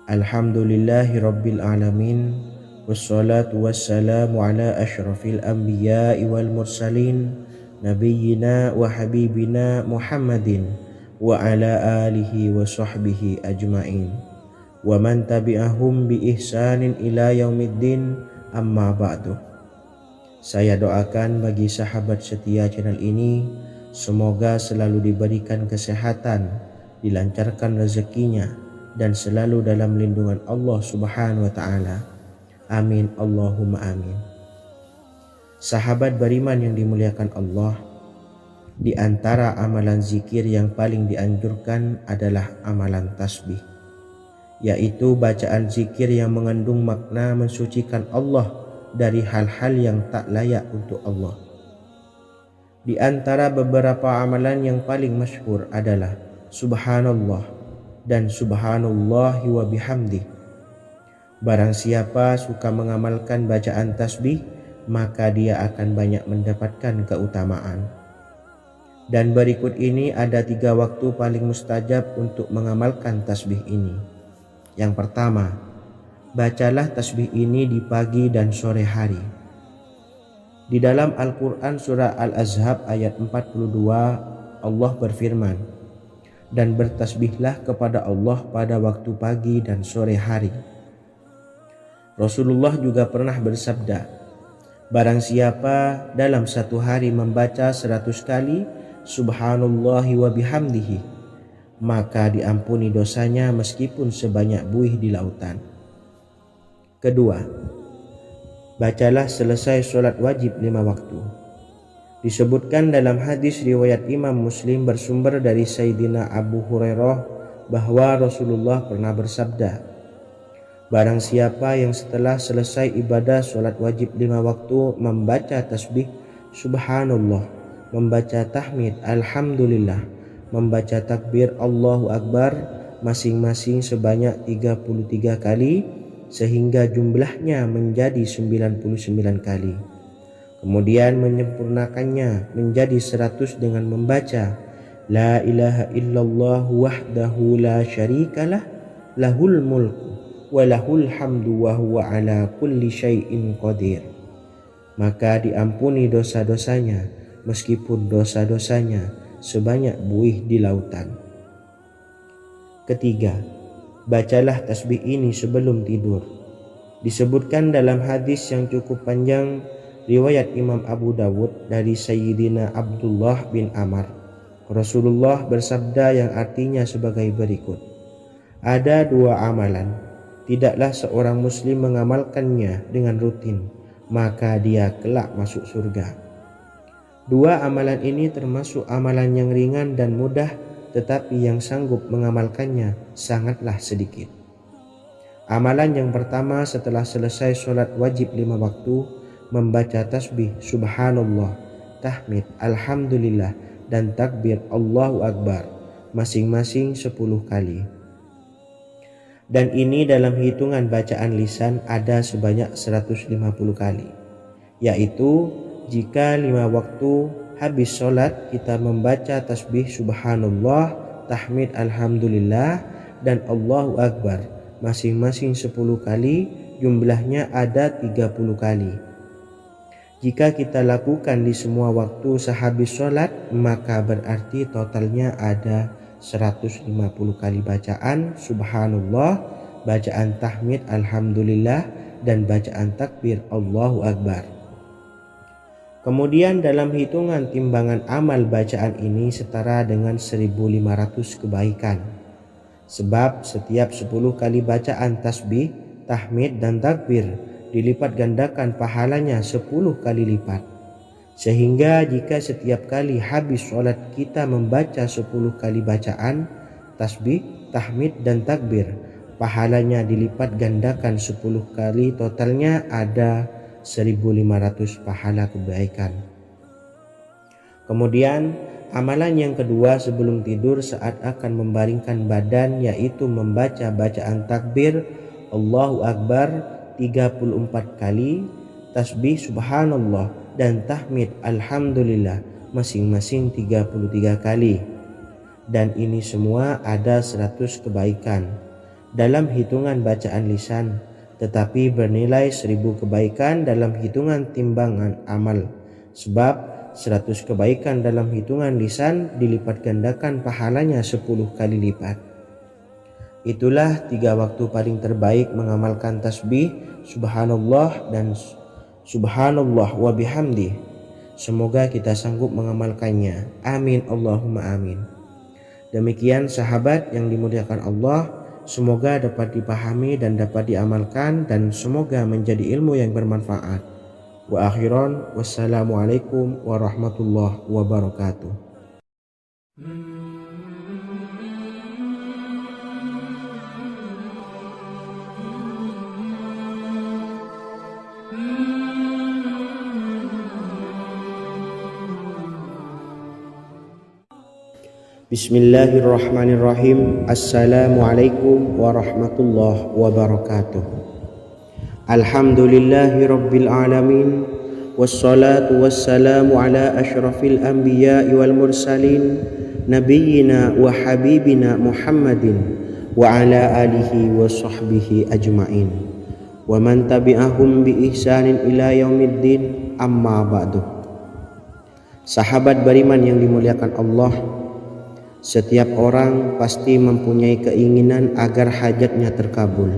Alhamdulillahi rabbil alamin. Wassalatu wassalamu ala ashrafil anbiya'i wal mursalin, nabiyyina wa habibina Muhammadin wa ala alihi wa sahbihi ajma'in, wa man tabi'ahum bi ihsanin ila yaumiddin, amma ba'du. Saya doakan bagi sahabat setia channel ini, semoga selalu diberikan kesehatan, dilancarkan rezekinya, dan selalu dalam lindungan Allah Subhanahu wa taala. Amin Allahumma amin. Sahabat beriman yang dimuliakan Allah, di antara amalan zikir yang paling dianjurkan adalah amalan tasbih, yaitu bacaan zikir yang mengandung makna mensucikan Allah dari hal-hal yang tak layak untuk Allah. Di antara beberapa amalan yang paling masyhur adalah Subhanallah dan Subhanallahi wa bihamdih. Barang siapa suka mengamalkan bacaan tasbih, maka dia akan banyak mendapatkan keutamaan. Dan berikut ini ada 3 waktu paling mustajab untuk mengamalkan tasbih ini. Yang pertama, bacalah tasbih ini di pagi dan sore hari. Di dalam Al-Quran surah Al-Ahzab ayat 42, Allah berfirman, dan bertasbihlah kepada Allah pada waktu pagi dan sore hari. Rasulullah juga pernah bersabda, barang siapa dalam satu hari membaca 100 kali Subhanallahi wa bihamdihi, maka diampuni dosanya meskipun sebanyak buih di lautan. Kedua, bacalah selesai solat wajib 5 waktu. Disebutkan dalam hadis riwayat Imam Muslim bersumber dari Sayyidina Abu Hurairah bahwa Rasulullah pernah bersabda, barang siapa yang setelah selesai ibadah solat wajib 5 waktu membaca tasbih Subhanallah, membaca tahmid Alhamdulillah, membaca takbir Allahu Akbar masing-masing sebanyak 33 kali, sehingga jumlahnya menjadi 99 kali. Kemudian menyempurnakannya menjadi 100 dengan membaca La ilaha illallah wahdahu la syarikalah, lahul mulku wa lahul hamdu wa huwa ala kulli syai'in qadir. Maka diampuni dosa-dosanya meskipun dosa-dosanya sebanyak buih di lautan. Ketiga, bacalah tasbih ini sebelum tidur. Disebutkan dalam hadis yang cukup panjang riwayat Imam Abu Dawud dari Sayyidina Abdullah bin Amr, Rasulullah bersabda yang artinya sebagai berikut, ada 2 amalan, tidaklah seorang muslim mengamalkannya dengan rutin, maka dia kelak masuk surga. 2 amalan ini termasuk amalan yang ringan dan mudah, tetapi yang sanggup mengamalkannya sangatlah sedikit. Amalan yang pertama setelah selesai solat wajib 5 waktu, membaca tasbih Subhanallah, tahmid Alhamdulillah, dan takbir Allahu Akbar masing-masing 10 kali. Dan ini dalam hitungan bacaan lisan ada sebanyak 150 kali, yaitu jika 5 waktu habis sholat kita membaca tasbih Subhanallah, tahmid Alhamdulillah, dan Allahu Akbar masing-masing 10 kali, jumlahnya ada 30 kali. Jika kita lakukan di semua waktu sehabis sholat, maka berarti totalnya ada 150 kali bacaan Subhanallah, bacaan tahmid alhamdulillah, dan bacaan takbir Allahu Akbar. Kemudian dalam hitungan timbangan amal bacaan ini setara dengan 1500 kebaikan. Sebab setiap 10 kali bacaan tasbih, tahmid dan takbir dilipat gandakan pahalanya 10 kali lipat. Sehingga jika setiap kali habis sholat kita membaca 10 kali bacaan tasbih, tahmid dan takbir, pahalanya dilipat gandakan 10 kali, totalnya ada 1500 pahala kebaikan. Kemudian amalan yang kedua sebelum tidur saat akan membaringkan badan, yaitu membaca bacaan takbir Allahu Akbar 34 kali, tasbih subhanallah dan tahmid alhamdulillah masing-masing 33 kali. Dan ini semua ada 100 kebaikan dalam hitungan bacaan lisan, tetapi bernilai 1000 kebaikan dalam hitungan timbangan amal. Sebab 100 kebaikan dalam hitungan lisan dilipat gandakan pahalanya 10 kali lipat. Itulah 3 waktu paling terbaik mengamalkan tasbih subhanallah dan subhanallah wa bihamdi. Semoga kita sanggup mengamalkannya. Amin Allahumma amin. Demikian sahabat yang dimuliakan Allah, semoga dapat dipahami dan dapat diamalkan, dan semoga menjadi ilmu yang bermanfaat. Wa akhiran, wassalamualaikum warahmatullahi wabarakatuh. Bismillahirrahmanirrahim. Assalamualaikum warahmatullahi wabarakatuh. Alhamdulillahi rabbil alamin, wassalatu wassalamu ala ashrafil anbiya'i wal mursalin, nabiyyina wa habibina Muhammadin wa ala alihi wa sahbihi ajma'in wa man tabi'ahum bi ihsanin ila yaumiddin, amma ba'du. Sahabat beriman yang dimuliakan Allah, setiap orang pasti mempunyai keinginan agar hajatnya terkabul,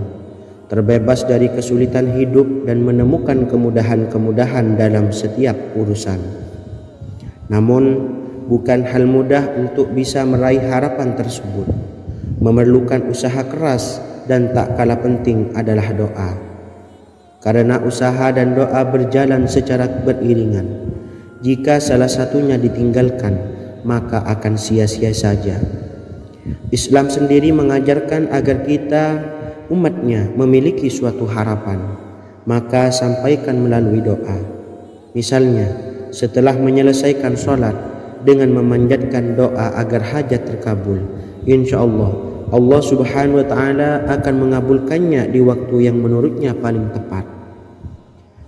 terbebas dari kesulitan hidup dan menemukan kemudahan-kemudahan dalam setiap urusan. Namun bukan hal mudah untuk bisa meraih harapan tersebut. Memerlukan usaha keras, dan tak kalah penting adalah doa. Karena usaha dan doa berjalan secara beriringan. Jika salah satunya ditinggalkan, maka akan sia-sia saja. Islam sendiri mengajarkan agar kita umatnya memiliki suatu harapan, maka sampaikan melalui doa. Misalnya setelah menyelesaikan sholat dengan memanjatkan doa agar hajat terkabul, insya Allah subhanahu wa ta'ala akan mengabulkannya di waktu yang menurutnya paling tepat.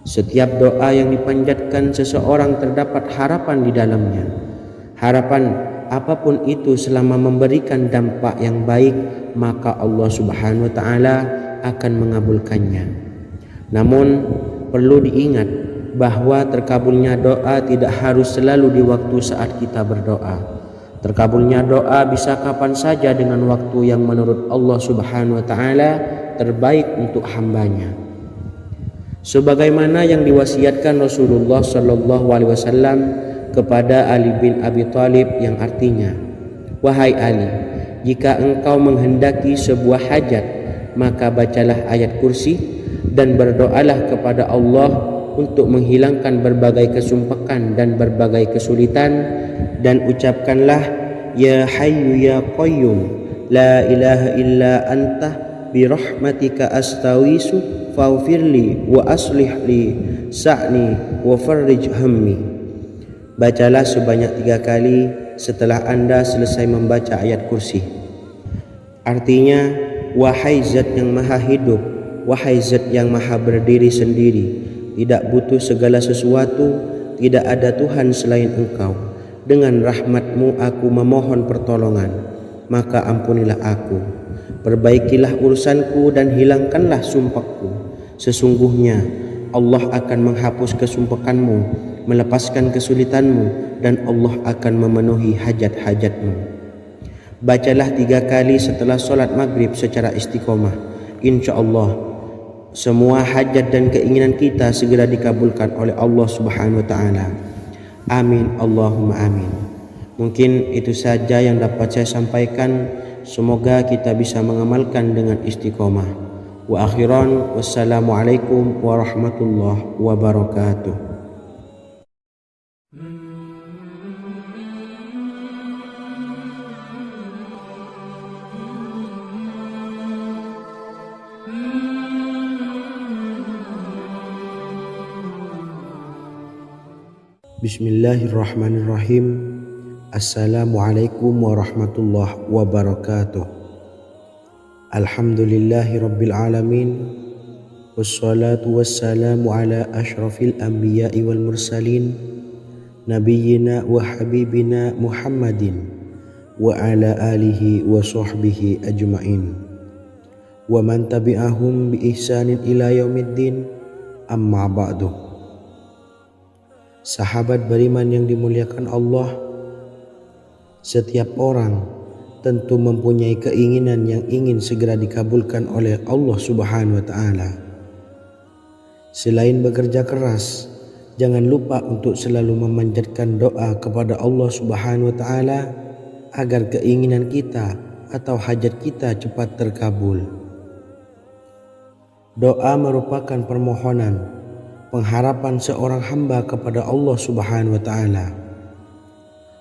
Setiap doa yang dipanjatkan seseorang terdapat harapan di dalamnya. Harapan apapun itu selama memberikan dampak yang baik, maka Allah subhanahu wa ta'ala akan mengabulkannya. Namun perlu diingat bahwa terkabulnya doa tidak harus selalu di waktu saat kita berdoa. Terkabulnya doa bisa kapan saja dengan waktu yang menurut Allah subhanahu wa ta'ala terbaik untuk hambanya. Sebagaimana yang diwasiatkan Rasulullah sallallahu alaihi wasallam kepada Ali bin Abi Thalib, yang artinya, wahai Ali, jika engkau menghendaki sebuah hajat, maka bacalah ayat kursi dan berdoalah kepada Allah untuk menghilangkan berbagai kesumpakan dan berbagai kesulitan, dan ucapkanlah, ya hayyu ya qayyum la ilaha illa anta birahmatika astawisu faghfirli wa aslih li sa'ni wa farrij hammi. Bacalah sebanyak 3 kali setelah Anda selesai membaca ayat kursi. Artinya, wahai zat yang maha hidup, wahai zat yang maha berdiri sendiri, tidak butuh segala sesuatu, tidak ada Tuhan selain Engkau. Dengan rahmat-Mu aku memohon pertolongan, maka ampunilah aku. Perbaikilah urusanku dan hilangkanlah sumpahku. Sesungguhnya Allah akan menghapus kesumpahanmu, melepaskan kesulitanmu, dan Allah akan memenuhi hajat-hajatmu. Bacalah 3 kali setelah solat maghrib secara istiqomah. insyaallah semua hajat dan keinginan kita segera dikabulkan oleh Allah Subhanahu wa taala. Amin Allahumma amin. Mungkin itu saja yang dapat saya sampaikan. Semoga kita bisa mengamalkan dengan istiqomah. Wa akhiran wassalamualaikum warahmatullahi wabarakatuh. Bismillahirrahmanirrahim. Assalamualaikum warahmatullahi wabarakatuh. Alhamdulillahi rabbil alamin. Wassalatu wassalamu ala ashrafil anbiya'i wal mursalin nabiyyina wa habibina Muhammadin wa ala alihi wa sahbihi ajma'in wa man tabi'ahum bi ihsanin ila yaumiddin, amma ba'du. Sahabat beriman yang dimuliakan Allah, setiap orang tentu mempunyai keinginan yang ingin segera dikabulkan oleh Allah Subhanahu wa taala. Selain bekerja keras, jangan lupa untuk selalu memanjatkan doa kepada Allah Subhanahu wa taala agar keinginan kita atau hajat kita cepat terkabul. Doa merupakan permohonan, pengharapan seorang hamba kepada Allah Subhanahu wa taala.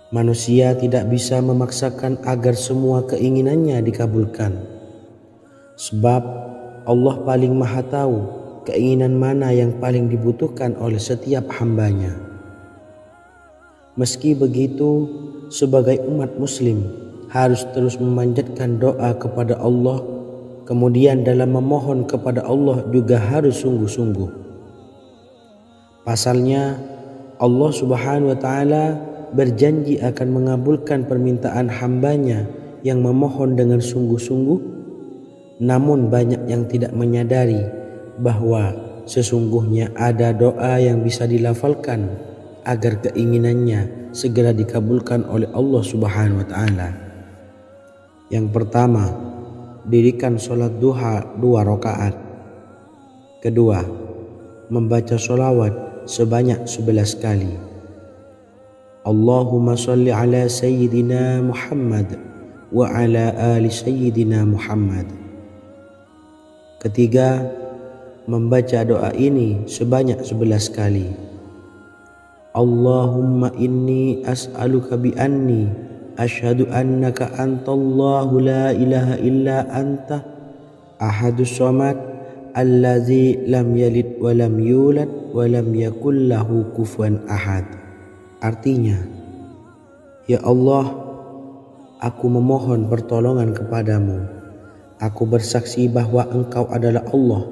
Manusia tidak bisa memaksakan agar semua keinginannya dikabulkan. Sebab Allah paling maha tahu keinginan mana yang paling dibutuhkan oleh setiap hambanya. Meski begitu, sebagai umat muslim harus terus memanjatkan doa kepada Allah. Kemudian dalam memohon kepada Allah juga harus sungguh-sungguh. Pasalnya Allah Subhanahu wa taala berjanji akan mengabulkan permintaan hambanya yang memohon dengan sungguh-sungguh. Namun banyak yang tidak menyadari bahwa sesungguhnya ada doa yang bisa dilafalkan agar keinginannya segera dikabulkan oleh Allah Subhanahu wa taala. Yang pertama, dirikan sholat duha 2 rakaat. Kedua, membaca sholawat sebanyak 11 kali. Allahumma sholli ala sayyidina Muhammad wa ala ali sayyidina Muhammad. Ketiga, membaca doa ini sebanyak 11 kali. Allahumma inni as'aluka bi anni asyhadu annaka antallahu la ilaha illa anta ahadus samad allazi lam yalid wa lam yulad wa lam yakul lahu kufuwan ahad. Artinya, ya Allah, aku memohon pertolongan kepadamu. Aku bersaksi bahwa Engkau adalah Allah,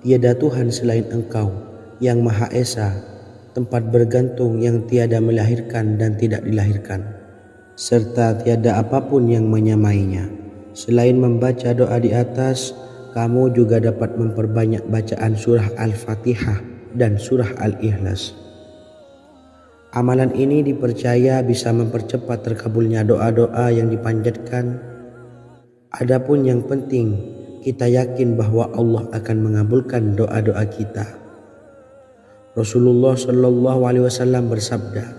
tiada Tuhan selain Engkau, yang Maha Esa, tempat bergantung yang tiada melahirkan dan tidak dilahirkan, serta tiada apapun yang menyamainya. Selain membaca doa di atas, kamu juga dapat memperbanyak bacaan surah Al-Fatihah dan surah Al-Ikhlas. Amalan ini dipercaya bisa mempercepat terkabulnya doa-doa yang dipanjatkan. Adapun yang penting, kita yakin bahwa Allah akan mengabulkan doa-doa kita. Rasulullah Shallallahu Alaihi Wasallam bersabda,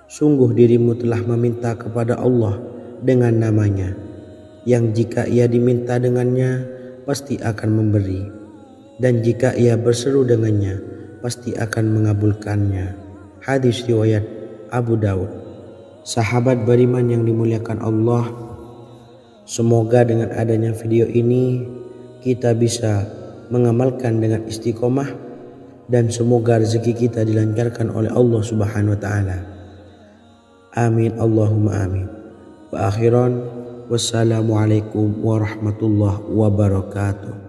sungguh dirimu telah meminta kepada Allah dengan namanya, yang jika ia diminta dengannya, pasti akan memberi, dan jika ia berseru dengannya, pasti akan mengabulkannya. Hadis riwayat Abu Daud. Sahabat beriman yang dimuliakan Allah, semoga dengan adanya video ini kita bisa mengamalkan dengan istiqomah, dan semoga rezeki kita dilancarkan oleh Allah Subhanahu wa taala. Amin Allahumma amin. Wa akhiran wassalamualaikum warahmatullahi wabarakatuh.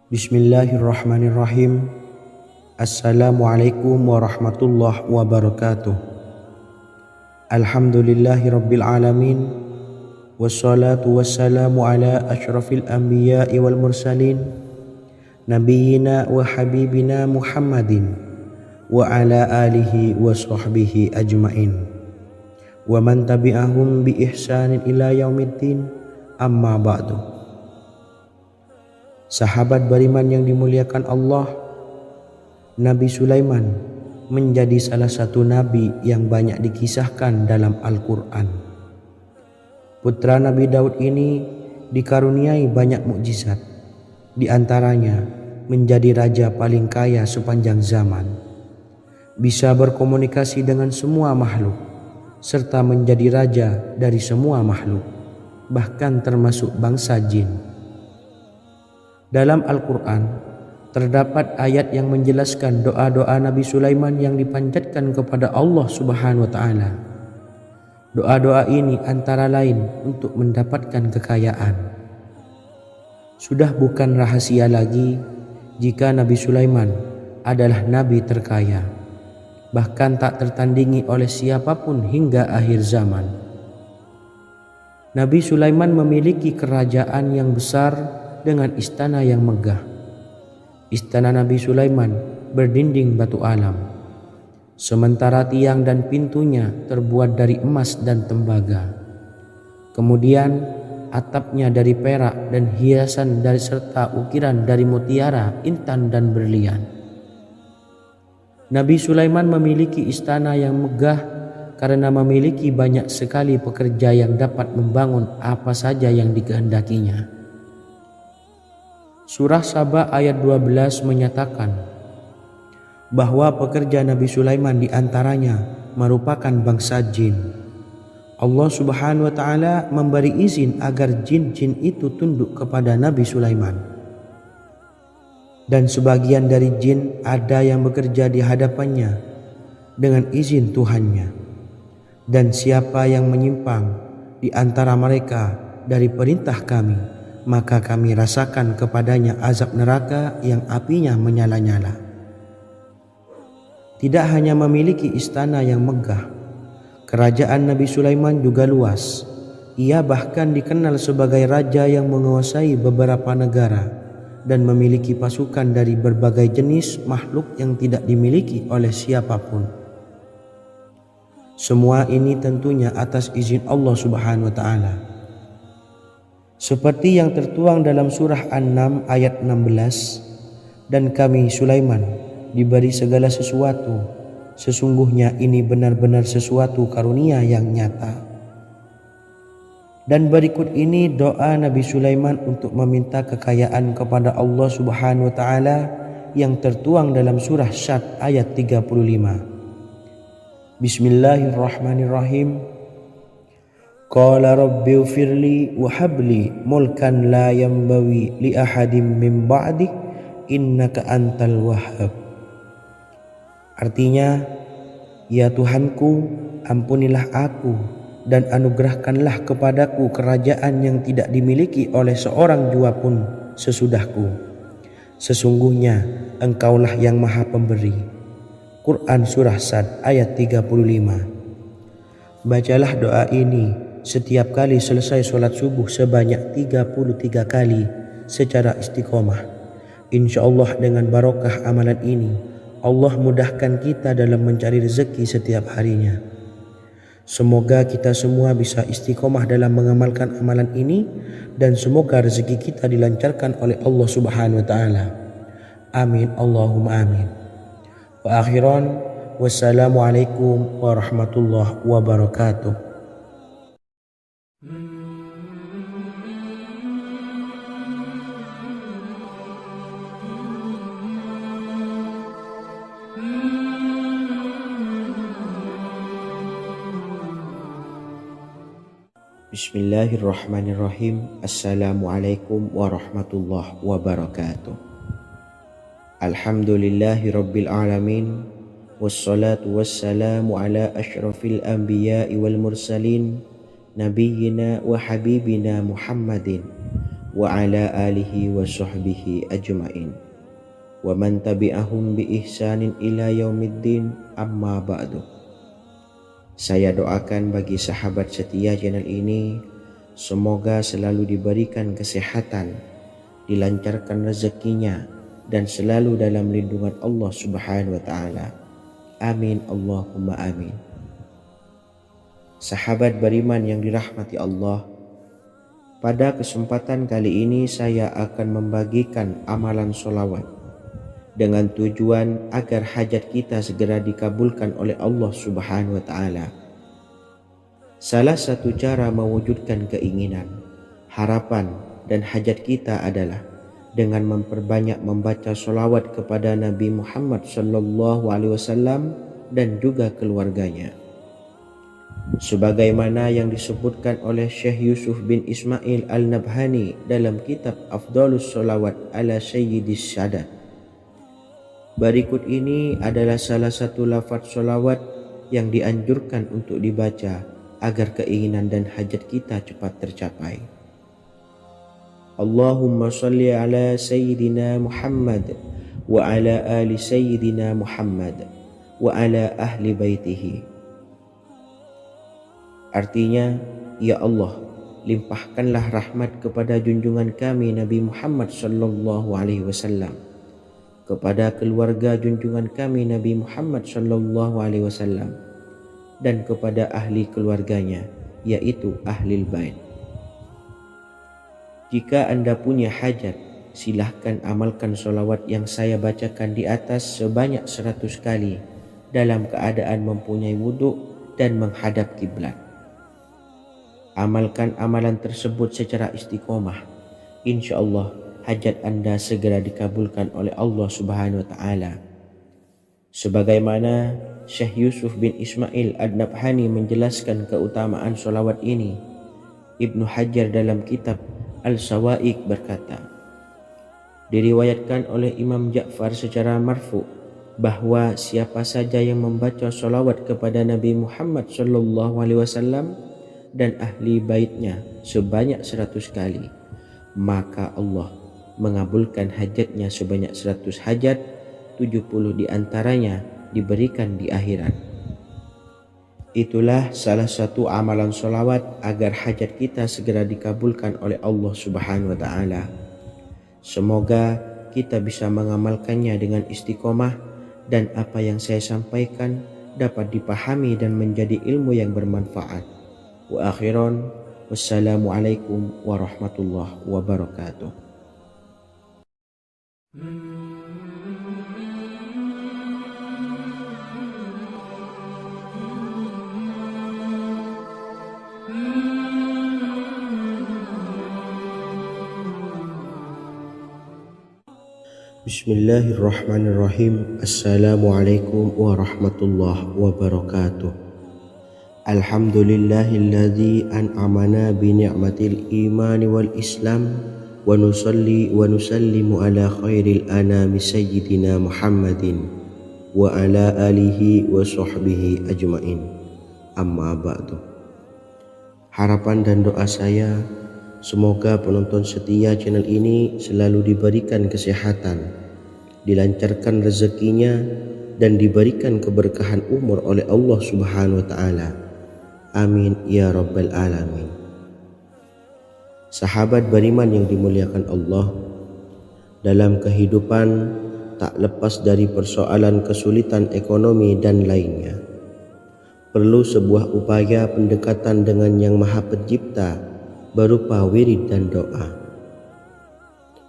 Bismillahirrahmanirrahim. Assalamualaikum warahmatullahi wabarakatuh. Alhamdulillahi rabbil alamin. wassalatu wassalamu ala asyrafil anbiya'i wal mursalin nabiyyina wa habibina Muhammadin wa ala alihi wa sahbihi ajmain wa man tabi'ahum bi ihsanin ila yaumiddin, amma ba'du. Sahabat beriman yang dimuliakan Allah, Nabi Sulaiman menjadi salah satu nabi yang banyak dikisahkan dalam Al-Quran. Putra Nabi Daud ini dikaruniai banyak mukjizat, di antaranya menjadi raja paling kaya sepanjang zaman, bisa berkomunikasi dengan semua makhluk, serta menjadi raja dari semua makhluk, bahkan termasuk bangsa jin. Dalam Al-Quran terdapat ayat yang menjelaskan doa-doa Nabi Sulaiman yang dipanjatkan kepada Allah Subhanahu wa Ta'ala. Doa-doa ini antara lain untuk mendapatkan kekayaan. Sudah bukan rahasia lagi jika Nabi Sulaiman adalah nabi terkaya, bahkan tak tertandingi oleh siapapun hingga akhir zaman. Nabi Sulaiman memiliki kerajaan yang besar dengan istana yang megah. Istana Nabi Sulaiman berdinding batu alam, sementara tiang dan pintunya terbuat dari emas dan tembaga. Kemudian atapnya dari perak dan hiasan dari serta ukiran dari mutiara, intan dan berlian. Nabi Sulaiman memiliki istana yang megah karena memiliki banyak sekali pekerja yang dapat membangun apa saja yang dikehendakinya. Surah Saba ayat 12 menyatakan bahwa pekerja Nabi Sulaiman diantaranya merupakan bangsa jin. Allah Subhanahu wa Ta'ala memberi izin agar jin-jin itu tunduk kepada Nabi Sulaiman. Dan sebagian dari jin ada yang bekerja di hadapannya dengan izin Tuhannya. Dan siapa yang menyimpang di antara mereka dari perintah kami, maka kami rasakan kepadanya azab neraka yang apinya menyala-nyala. Tidak hanya memiliki istana yang megah, kerajaan Nabi Sulaiman juga luas. Ia bahkan dikenal sebagai raja yang menguasai beberapa negara dan memiliki pasukan dari berbagai jenis makhluk yang tidak dimiliki oleh siapapun. Semua ini tentunya atas izin Allah Subhanahu wa Ta'ala. Seperti yang tertuang dalam surah An-Naml ayat 16, dan kami Sulaiman diberi segala sesuatu, sesungguhnya ini benar-benar sesuatu karunia yang nyata. Dan berikut ini doa Nabi Sulaiman untuk meminta kekayaan kepada Allah Subhanahu wa Ta'ala yang tertuang dalam surah Syad ayat 35. Bismillahirrahmanirrahim. Qala rabbi ufirli wa habli mulkan la yambawi li ahadim min ba'di innaka antal wahhab. Artinya, ya Tuhanku, ampunilah aku dan anugerahkanlah kepadaku kerajaan yang tidak dimiliki oleh seorang jua pun sesudahku. Sesungguhnya Engkaulah yang Maha Pemberi. Quran Surah Sad ayat 35. Bacalah doa ini setiap kali selesai sholat subuh sebanyak 33 kali secara istiqomah. InsyaAllah dengan barokah amalan ini, Allah mudahkan kita dalam mencari rezeki setiap harinya. Semoga kita semua bisa istiqomah dalam mengamalkan amalan ini, dan semoga rezeki kita dilancarkan oleh Allah Subhanahu wa Ta'ala. Amin Allahumma amin. Wa akhiran, wassalamualaikum warahmatullahi wabarakatuh. Bismillahirrahmanirrahim. Assalamualaikum warahmatullahi wabarakatuh. Alhamdulillahi rabbil alamin, wassalatu wassalamu ala asyrafil anbiya'i wal mursalin, nabiyyina wa habibina Muhammadin wa ala alihi wa sahbihi ajmain wa man tabi'ahum bi ihsanin ila yaumiddin, amma ba'du. Saya doakan bagi sahabat setia channel ini Semoga selalu diberikan kesehatan, dilancarkan rezekinya, dan selalu dalam lindungan Allah Subhanahu wa Ta'ala. Amin Allahumma amin. Sahabat beriman yang dirahmati Allah, pada kesempatan kali ini saya akan membagikan amalan sholawat dengan tujuan agar hajat kita segera dikabulkan oleh Allah Subhanahu wa Ta'ala. Salah satu cara mewujudkan keinginan, harapan, dan hajat kita adalah dengan memperbanyak membaca sholawat kepada Nabi Muhammad SAW dan juga keluarganya. Sebagaimana yang disebutkan oleh Syekh Yusuf bin Ismail Al-Nabhani dalam kitab Afdalus Sholawat ala Sayyidis Sadat. Berikut ini adalah salah satu lafaz sholawat yang dianjurkan untuk dibaca agar keinginan dan hajat kita cepat tercapai. Allahumma salli ala Sayyidina Muhammad wa ala ali Sayyidina Muhammad wa ala ahli baitihi. Artinya, ya Allah, limpahkanlah rahmat kepada junjungan kami Nabi Muhammad sallallahu alaihi wasallam, kepada keluarga junjungan kami Nabi Muhammad sallallahu alaihi wasallam, dan kepada ahli keluarganya, yaitu ahlil bait. Jika Anda punya hajat, silahkan amalkan sholawat yang saya bacakan di atas sebanyak 100 kali dalam keadaan mempunyai wudhu dan menghadap kiblat. Amalkan amalan tersebut secara istiqomah. Insya Allah hajat Anda segera dikabulkan oleh Allah Subhanahu wa Ta'ala. Sebagaimana Syekh Yusuf bin Ismail Ad-Nabhani menjelaskan keutamaan sholawat ini, Ibnu Hajar dalam kitab Al-Sawa'iq berkata, diriwayatkan oleh Imam Ja'far secara marfu bahwa siapa saja yang membaca sholawat kepada Nabi Muhammad SAW dan ahli baitnya sebanyak 100 kali, maka Allah mengabulkan hajatnya sebanyak 100 hajat, 70 diantaranya diberikan di akhirat. Itulah salah satu amalan sholawat agar hajat kita segera dikabulkan oleh Allah Subhanahu wa Ta'ala. Semoga kita bisa mengamalkannya dengan istiqomah dan apa yang saya sampaikan dapat dipahami dan menjadi ilmu yang bermanfaat. Wa akhiran, wassalamualaikum warahmatullahi wabarakatuh. Bismillahirrahmanirrahim. Assalamualaikum warahmatullahi wabarakatuh. Alhamdulillahilladzi an'amana bi ni'matil imani wal islam wa nusalli wa nusallimu ala khairil anami sayyidina Muhammadin wa ala alihi wa sahbihi ajmain. Amma ba'du. Harapan dan doa saya, semoga penonton setia channel ini selalu diberikan kesehatan, dilancarkan rezekinya, dan diberikan keberkahan umur oleh Allah Subhanahu wa Ta'ala. Amin ya rabbal alamin. Sahabat beriman yang dimuliakan Allah, dalam kehidupan tak lepas dari persoalan kesulitan ekonomi dan lainnya. Perlu sebuah upaya pendekatan dengan Yang Maha Pencipta berupa wirid dan doa.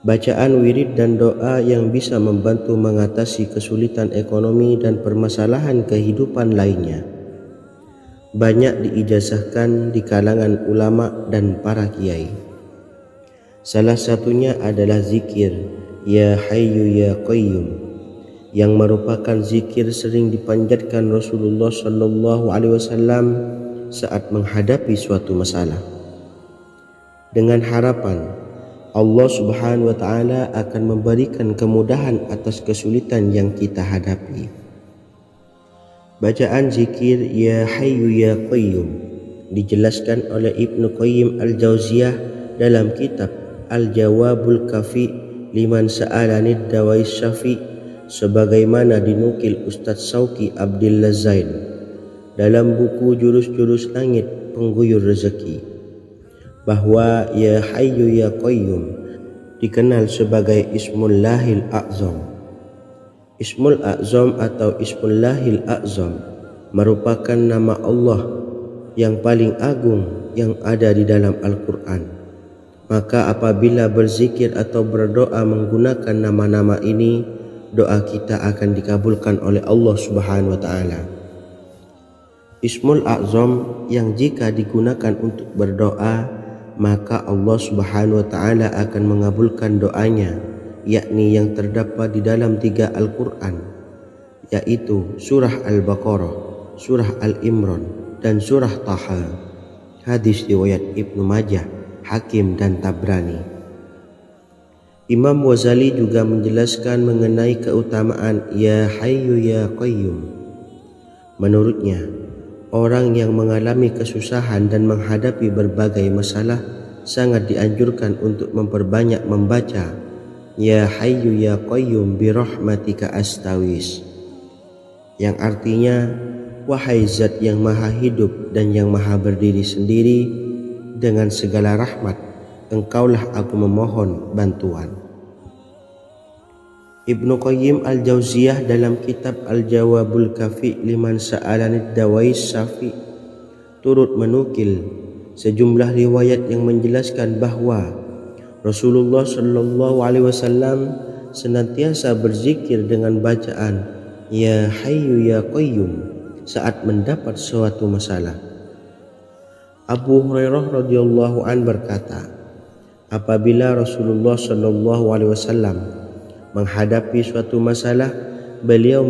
Bacaan wirid dan doa yang bisa membantu mengatasi kesulitan ekonomi dan permasalahan kehidupan lainnya banyak diijazahkan di kalangan ulama dan para kiai. Salah satunya adalah zikir Ya Hayyu Ya Qayyum, yang merupakan zikir sering dipanjatkan Rasulullah SAW saat menghadapi suatu masalah, dengan harapan Allah Subhanahu wa Ta'ala akan memberikan kemudahan atas kesulitan yang kita hadapi. Bacaan zikir Ya Hayyu Ya Qayyum dijelaskan oleh Ibnu Qayyim Al-Jauziyah dalam kitab Al-Jawabul Kafi liman sa'alanid dawais syafi, sebagaimana dinukil Ustadz Sauki Abdillah Zain dalam buku Jurus-Jurus Langit Pengguyur Rezeki. bahwa Ya Hayyu Ya Qayyum dikenal sebagai Ismullahil A'zam. Ismul A'zam atau Ismullahil A'zam merupakan nama Allah yang paling agung yang ada di dalam Al-Quran. Maka apabila berzikir atau berdoa menggunakan nama-nama ini, doa kita akan dikabulkan oleh Allah Subhanahu wa Ta'ala. Ismul A'zam yang jika digunakan untuk berdoa, maka Allah Subhanahu wa Ta'ala akan mengabulkan doanya, yakni yang terdapat di dalam 3 Al-Quran, yaitu surah Al-Baqarah, surah Al-Imran, dan surah Taha. Hadis riwayat Ibnu Majah, Hakim, dan Tabrani. Imam Ghazali juga menjelaskan mengenai keutamaan Ya Hayyu Ya Qayyum. Menurutnya, orang yang mengalami kesusahan dan menghadapi berbagai masalah sangat dianjurkan untuk memperbanyak membaca Ya Hayyu Ya Qayyum bi rahmatika astawis, yang artinya, wahai zat yang maha hidup dan yang maha berdiri sendiri, dengan segala rahmat engkaulah aku memohon bantuan. Ibnu Qayyim Al-Jauziyah dalam kitab Al-Jawabul Kafi liman sa'alanid dawais syafi turut menukil sejumlah riwayat yang menjelaskan bahwa Rasulullah Shallallahu Alaihi Wasallam senantiasa berzikir dengan bacaan Ya Hayyu Ya Qayyum saat mendapat suatu masalah. Abu Hurairah radhiyallahu an berkata, apabila Rasulullah Shallallahu Alaihi Wasallam menghadapi suatu masalah, beliau